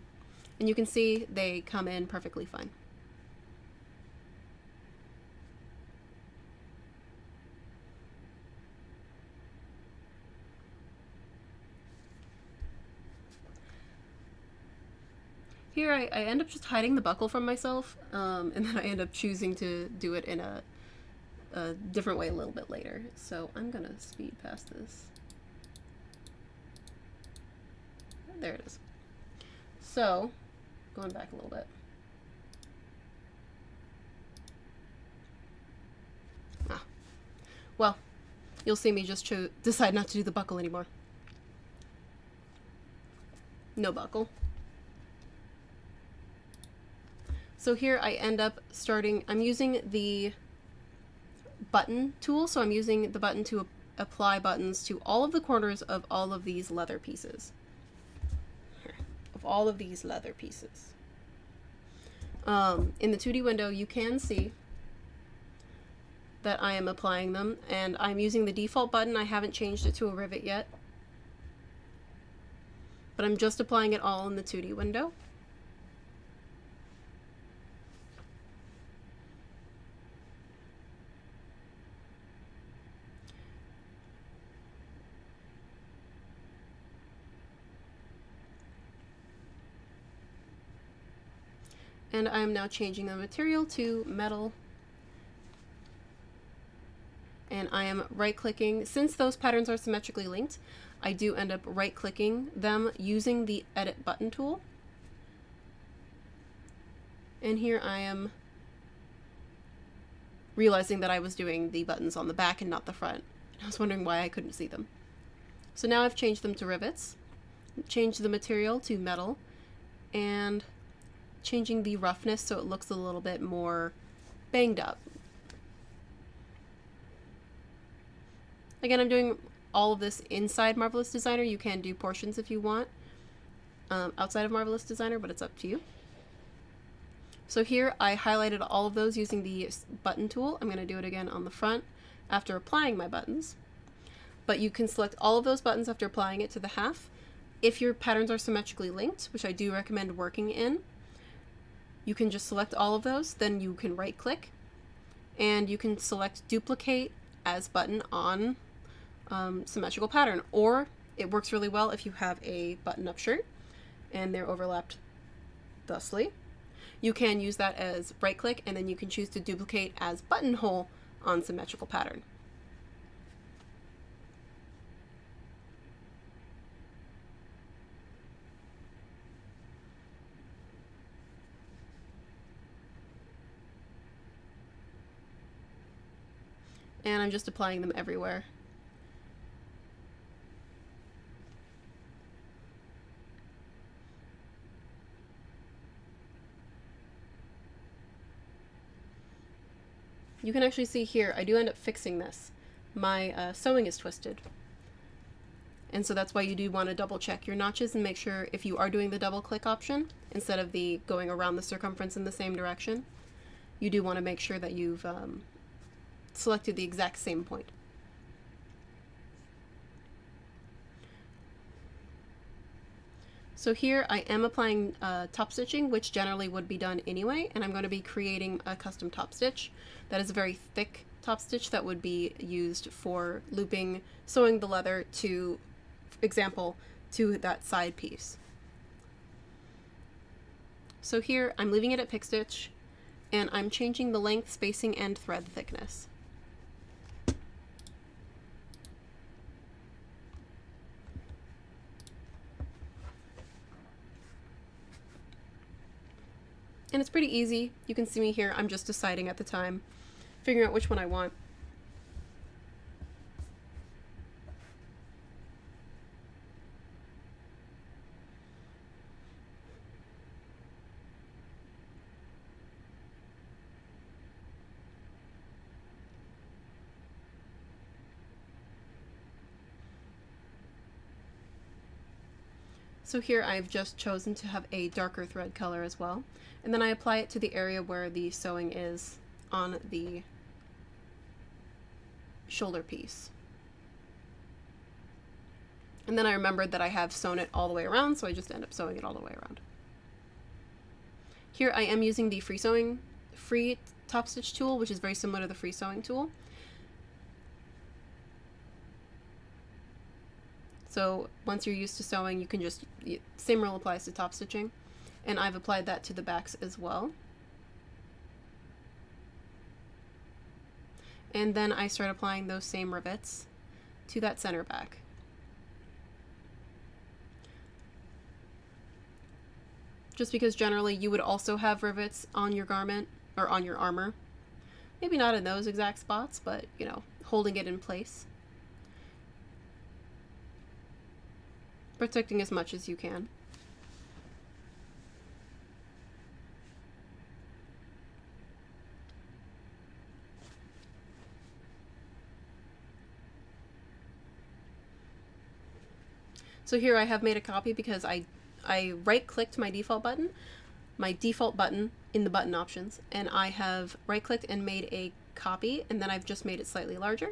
And you can see they come in perfectly fine. Here I end up just hiding the buckle from myself, and then I end up choosing to do it in a different way a little bit later. So I'm gonna speed past this. There it is. So, going back a little bit. Well, you'll see me just decide not to do the buckle anymore. No buckle. So here I end up starting, I'm using the button tool, so I'm using the button to apply buttons to all of the corners of all of these leather pieces. Here, of all of these leather pieces. In the 2D window, you can see that I am applying them, and I'm using the default button. I haven't changed it to a rivet yet, but I'm just applying it all in the 2D window. And I'm now changing the material to metal. And I am right-clicking. Since those patterns are symmetrically linked, I do end up right-clicking them using the Edit Button tool. And here I am realizing that I was doing the buttons on the back and not the front. I was wondering why I couldn't see them. So now I've changed them to rivets, changed the material to metal, and changing the roughness so it looks a little bit more banged up. Again, I'm doing all of this inside Marvelous Designer. You can do portions if you want outside of Marvelous Designer, but it's up to you. So here I highlighted all of those using the button tool. I'm going to do it again on the front after applying my buttons. But you can select all of those buttons after applying it to the half. If your patterns are symmetrically linked, which I do recommend working in, you can just select all of those, then you can right click and you can select duplicate as button on symmetrical pattern, or it works really well if you have a button up shirt and they're overlapped thusly. You can use that as right click and then you can choose to duplicate as buttonhole on symmetrical pattern. And I'm just applying them everywhere. You can actually see here, I do end up fixing this. My sewing is twisted. And so that's why you do want to double check your notches and make sure if you are doing the double click option, instead of the going around the circumference in the same direction, you do want to make sure that you've selected the exact same point. So here I am applying top stitching, which generally would be done anyway, and I'm going to be creating a custom top stitch that is a very thick top stitch that would be used for looping, sewing the leather to, example, to that side piece. So here I'm leaving it at pick stitch, and I'm changing the length, spacing, and thread thickness. And it's pretty easy. You can see me here. I'm just deciding at the time, figuring out which one I want. So here I've just chosen to have a darker thread color as well, and then I apply it to the area where the sewing is on the shoulder piece. And then I remembered that I have sewn it all the way around, so I just end up sewing it all the way around. Here I am using the free top stitch tool, which is very similar to the free sewing tool. So once you're used to sewing, you can just, same rule applies to top stitching, and I've applied that to the backs as well. And then I start applying those same rivets to that center back. Just because generally you would also have rivets on your garment or on your armor. Maybe not in those exact spots, but you know, holding it in place. Protecting as much as you can. So here I have made a copy because I right-clicked my default button in the button options, and I have right-clicked and made a copy, and then I've just made it slightly larger,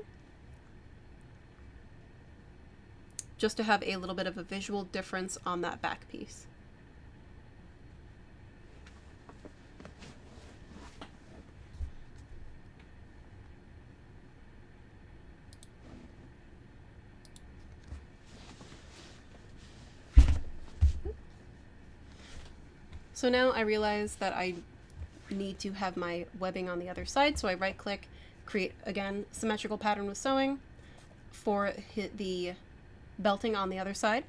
just to have a little bit of a visual difference on that back piece. So now I realize that I need to have my webbing on the other side, so I right click, create again symmetrical pattern with sewing for the belting on the other side,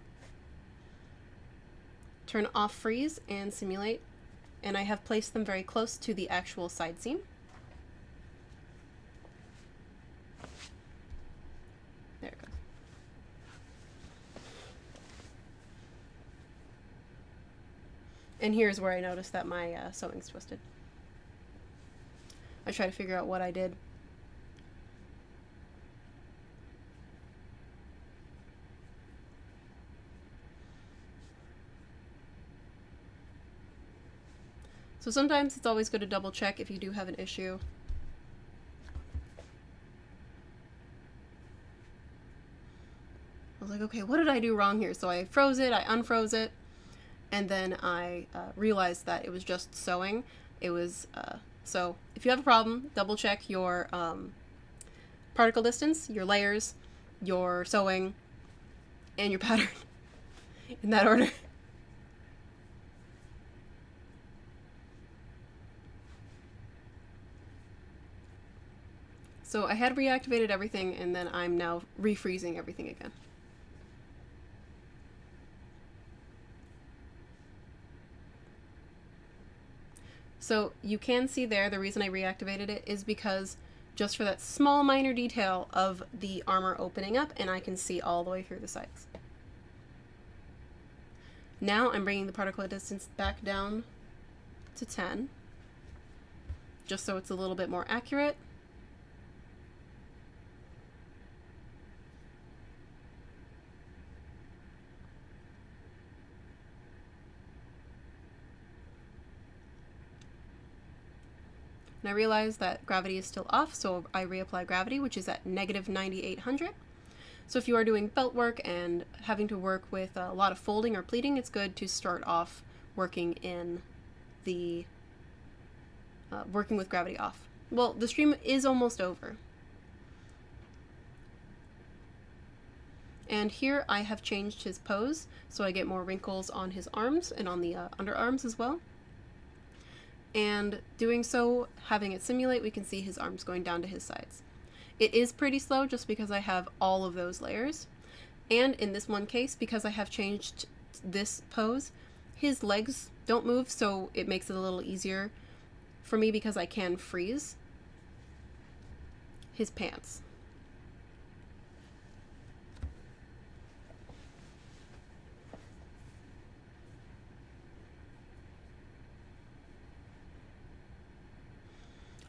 turn off freeze and simulate, and I have placed them very close to the actual side seam. There it goes. And here's where I noticed that my sewing's twisted. I try to figure out what I did. So sometimes it's always good to double check if you do have an issue. I was like, okay, what did I do wrong here? So I froze it, I unfroze it, and then I realized that it was just sewing. It was, so if you have a problem, double check your particle distance, your layers, your sewing, and your pattern in that order. So I had reactivated everything, and then I'm now refreezing everything again. So you can see there, the reason I reactivated it is because just for that small minor detail of the armor opening up, and I can see all the way through the sides. Now I'm bringing the particle distance back down to 10, just so it's a little bit more accurate. And I realize that gravity is still off, so I reapply gravity, which is at negative 9800. So if you are doing belt work and having to work with a lot of folding or pleating, it's good to start off working in the working with gravity off. Well, the stream is almost over. And here I have changed his pose, so I get more wrinkles on his arms and on the underarms as well. And doing so, having it simulate, we can see his arms going down to his sides. It is pretty slow just because I have all of those layers. And in this one case, because I have changed this pose, his legs don't move, so it makes it a little easier for me because I can freeze his pants.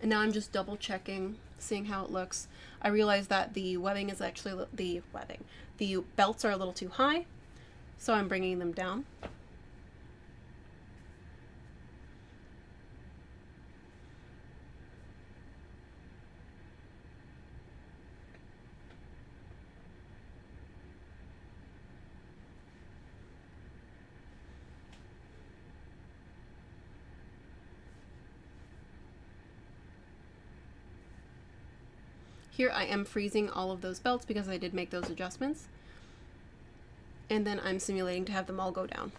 And now I'm just double checking, seeing how it looks. I realize that the webbing is actually, the belts are a little too high, so I'm bringing them down. Here I am freezing all of those belts because I did make those adjustments. And then I'm simulating to have them all go down.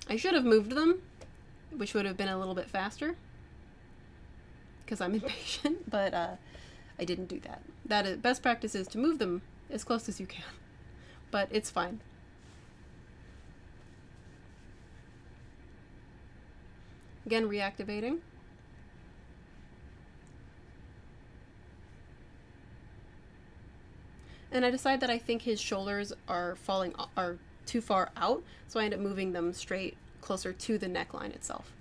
I should have moved them, which would have been a little bit faster because I'm impatient, but I didn't do that. Best practice is to move them as close as you can, but it's fine. Again, reactivating. And I decide that I think his shoulders are too far out, so I end up moving them straight closer to the neckline itself.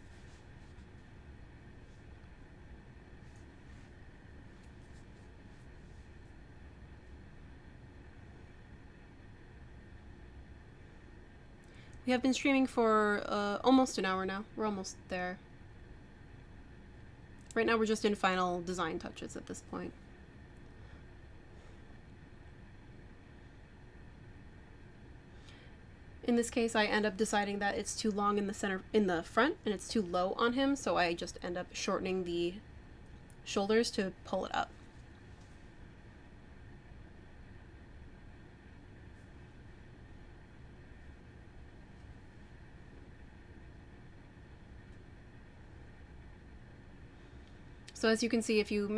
We have been streaming for almost an hour now. We're almost there. Right now we're just in final design touches at this point. In this case, I end up deciding that it's too long in the front, and it's too low on him, so I just end up shortening the shoulders to pull it up. So as you can see, if you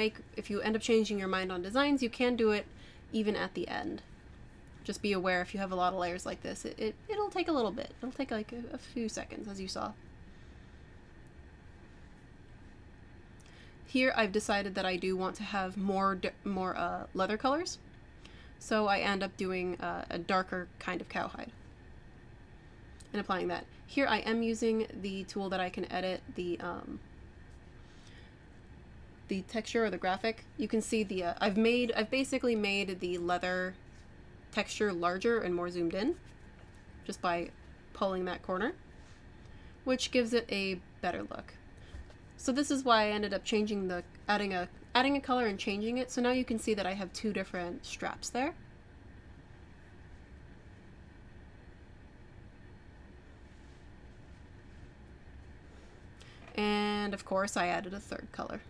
end up changing your mind on designs, you can do it even at the end. Just be aware if you have a lot of layers like this, it'll take a little bit. It'll take like a few seconds, as you saw. Here I've decided that I do want to have more leather colors, so I end up doing a darker kind of cowhide and applying that. Here I am using the tool that I can edit the texture or the graphic. You can see the I've basically made the leather texture larger and more zoomed in just by pulling that corner. which gives it a better look. So this is why I ended up changing the, adding a color and changing it. So now you can see that I have two different straps there. And of course I added a third color.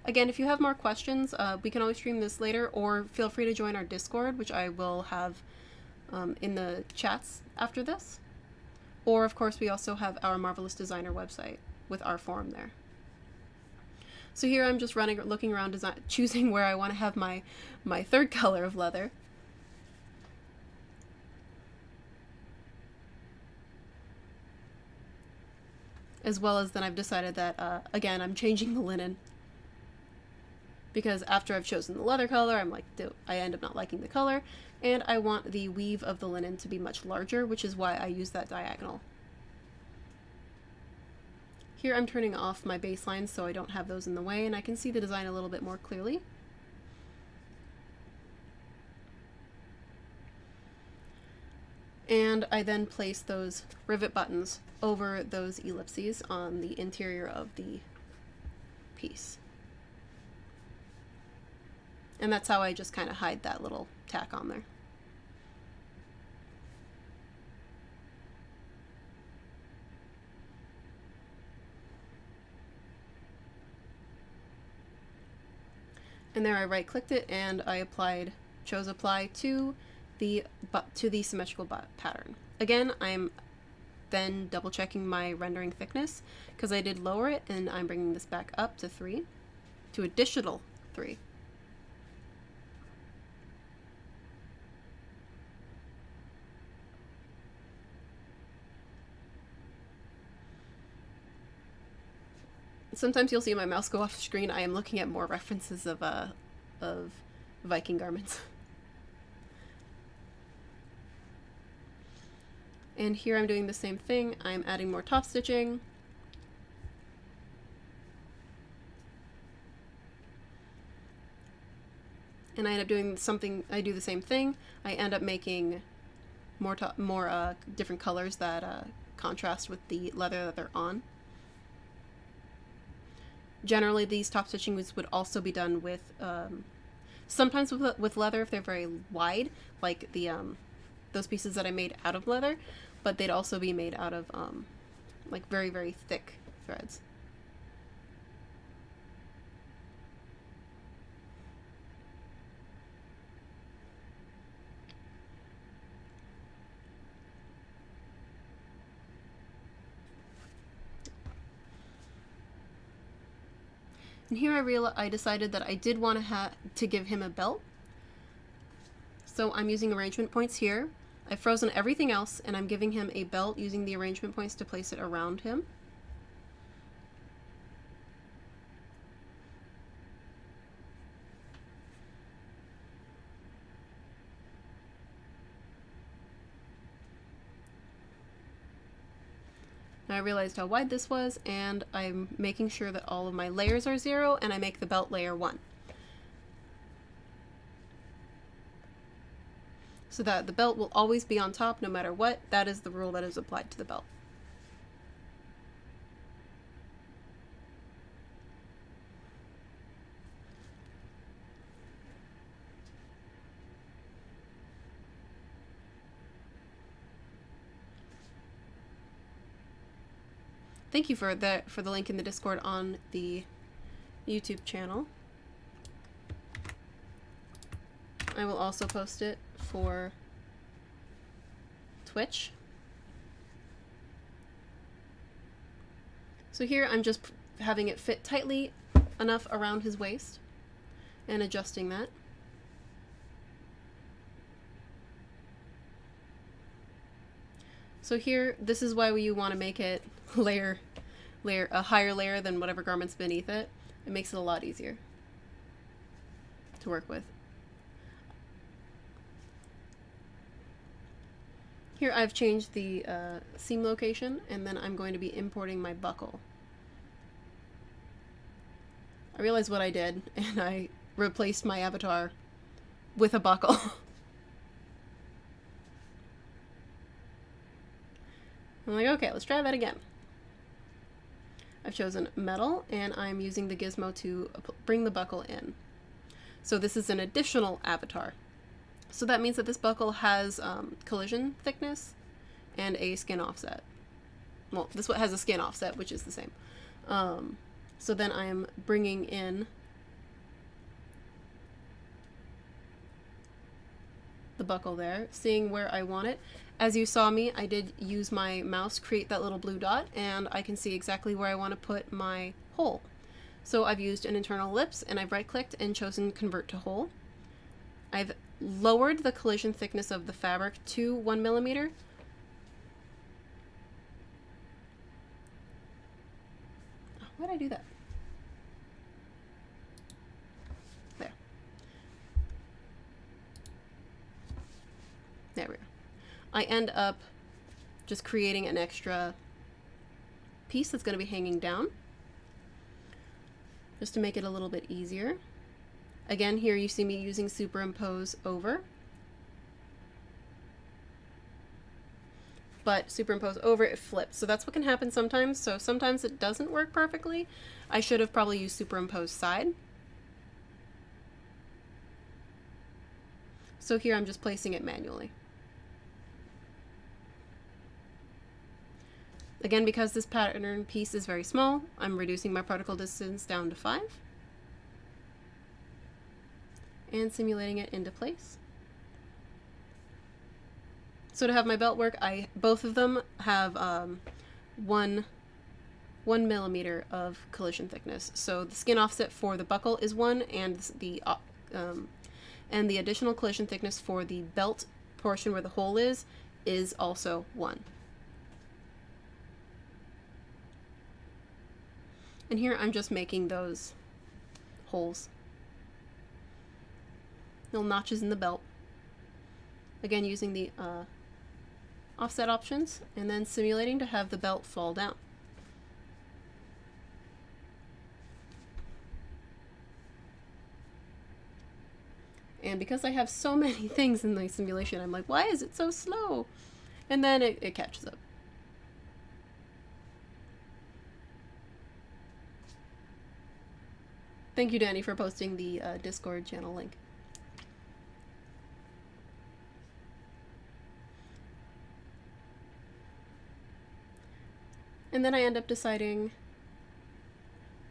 Again, if you have more questions, we can always stream this later, or feel free to join our Discord, which I will have in the chats after this. Or, of course, we also have our Marvelous Designer website with our forum there. So here I'm just looking around, choosing where I want to have my third color of leather. As well as then I've decided that, again, I'm changing the linen. Because after I've chosen the leather color, I'm like, I end up not liking the color, and I want the weave of the linen to be much larger, which is why I use that diagonal. Here I'm turning off my baselines so I don't have those in the way, and I can see the design a little bit more clearly. And I then place those rivet buttons over those ellipses on the interior of the piece. And that's how I just kind of hide that little tack on there. And there I right-clicked it and I chose apply to the symmetrical pattern. Again, I'm then double checking my rendering thickness because I did lower it, and I'm bringing this back up to 3, to additional 3. Sometimes you'll see my mouse go off screen. I am looking at more references of Viking Garments. And here I'm doing the same thing. I'm adding more top stitching. And I end up doing something, I do the same thing. I end up making more different colors that contrast with the leather that they're on. Generally, these top stitchings would also be done with, sometimes with leather if they're very wide, like the those pieces that I made out of leather, but they'd also be made out of like very, very thick threads. And here I decided that I did want to give him a belt. So I'm using arrangement points here. I've frozen everything else, and I'm giving him a belt using the arrangement points to place it around him. Now I realized how wide this was, and I'm making sure that all of my layers are 0, and I make the belt layer 1. So that the belt will always be on top no matter what. That is the rule that is applied to the belt. Thank you for the link in the Discord on the YouTube channel. I will also post it for Twitch. So here I'm just having it fit tightly enough around his waist and adjusting that. So here, this is why you want to make it a higher layer than whatever garment's beneath it. It makes it a lot easier to work with. Here I've changed the seam location, and then I'm going to be importing my buckle. I realized what I did, and I replaced my avatar with a buckle. I'm like, okay, let's try that again. I've chosen metal, and I'm using the gizmo to bring the buckle in. So this is an additional avatar. So that means that this buckle has collision thickness and a skin offset. Well, this one has a skin offset, which is the same. So then I'm bringing in the buckle there, seeing where I want it. As you saw me, I did use my mouse, create that little blue dot, and I can see exactly where I want to put my hole. So I've used an internal ellipse, and I've right-clicked and chosen Convert to Hole. I've lowered the collision thickness of the fabric to 1 millimeter. Why did I do that? There. There we go. I end up just creating an extra piece that's going to be hanging down, just to make it a little bit easier. Again, here you see me using Superimpose over. But Superimpose over, it flips. So that's what can happen sometimes. So sometimes it doesn't work perfectly. I should have probably used Superimpose side. So here I'm just placing it manually. Again, because this pattern piece is very small, I'm reducing my particle distance down to 5 and simulating it into place. So to have my belt work, both of them have 1 millimeter of collision thickness. So the skin offset for the buckle is 1, and the additional collision thickness for the belt portion where the hole is also 1. And here I'm just making those holes, little notches in the belt. Again, using the offset options, and then simulating to have the belt fall down. And because I have so many things in the simulation, I'm like, why is it so slow? And then it catches up. Thank you, Danny, for posting the Discord channel link. And then I end up deciding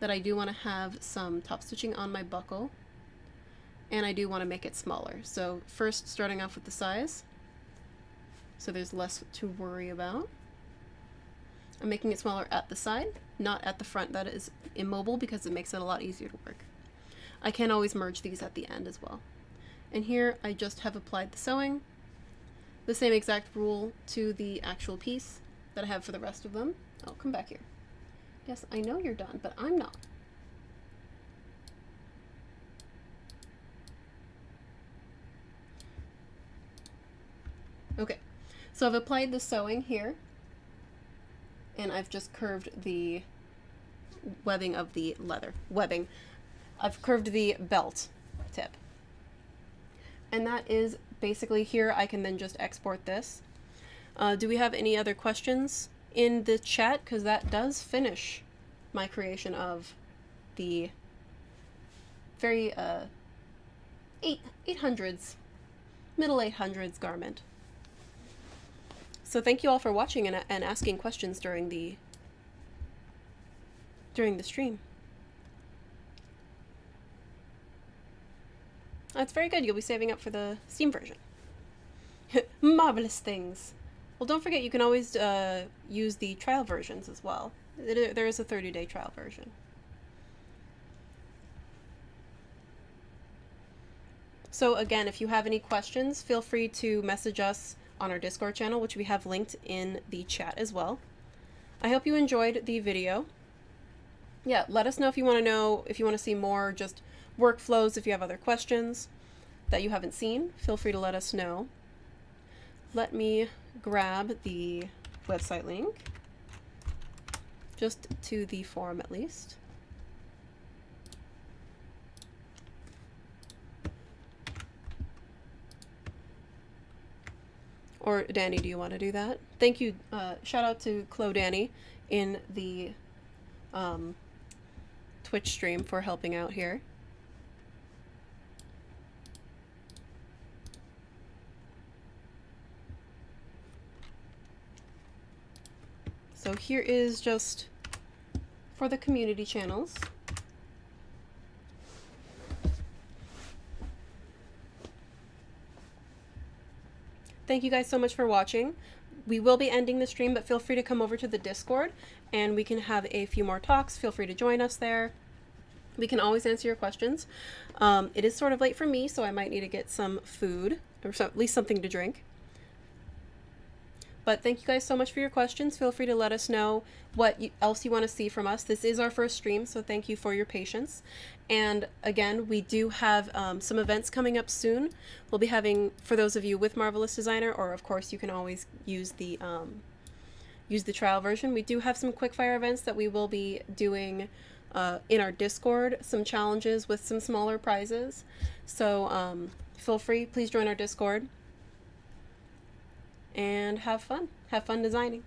that I do want to have some top stitching on my buckle, and I do want to make it smaller. So first, starting off with the size, so there's less to worry about. I'm making it smaller at the side, not at the front. That is immobile because it makes it a lot easier to work. I can always merge these at the end as well. And here I just have applied the sewing, the same exact rule to the actual piece that I have for the rest of them. Oh, come back here. Yes, I know you're done, but I'm not. Okay, so I've applied the sewing here, and I've just curved the webbing of the leather. I've curved the belt tip. And that is basically here. I can then just export this. Do we have any other questions in the chat? Because that does finish my creation of the very 800s, middle 800s garment. So thank you all for watching and asking questions during the stream. That's very good. You'll be saving up for the Steam version. Marvelous things. Well, don't forget you can always use the trial versions as well. There is a 30-day trial version. So again, if you have any questions, feel free to message us on our Discord channel, which we have linked in the chat as well. I hope you enjoyed the video. Yeah, let us know if you want to see more just workflows. If you have other questions that you haven't seen, feel free to let us know. Let me grab the website link, just to the forum at least. Or Danny, do you want to do that? Thank you. Shout out to Chloe Danny in the Twitch stream for helping out here. So here is just for the community channels. Thank you guys so much for watching. We will be ending the stream, but feel free to come over to the Discord and we can have a few more talks. Feel free to join us there. We can always answer your questions. It is sort of late for me, so I might need to get some food, or at least something to drink. But thank you guys so much for your questions. Feel free to let us know what else you want to see from us. This is our first stream, so thank you for your patience. And again, we do have some events coming up soon. We'll be having, for those of you with Marvelous Designer, or of course you can always use the trial version. We do have some quickfire events that we will be doing in our Discord, some challenges with some smaller prizes. So feel free, please join our Discord. And have fun. Have fun designing.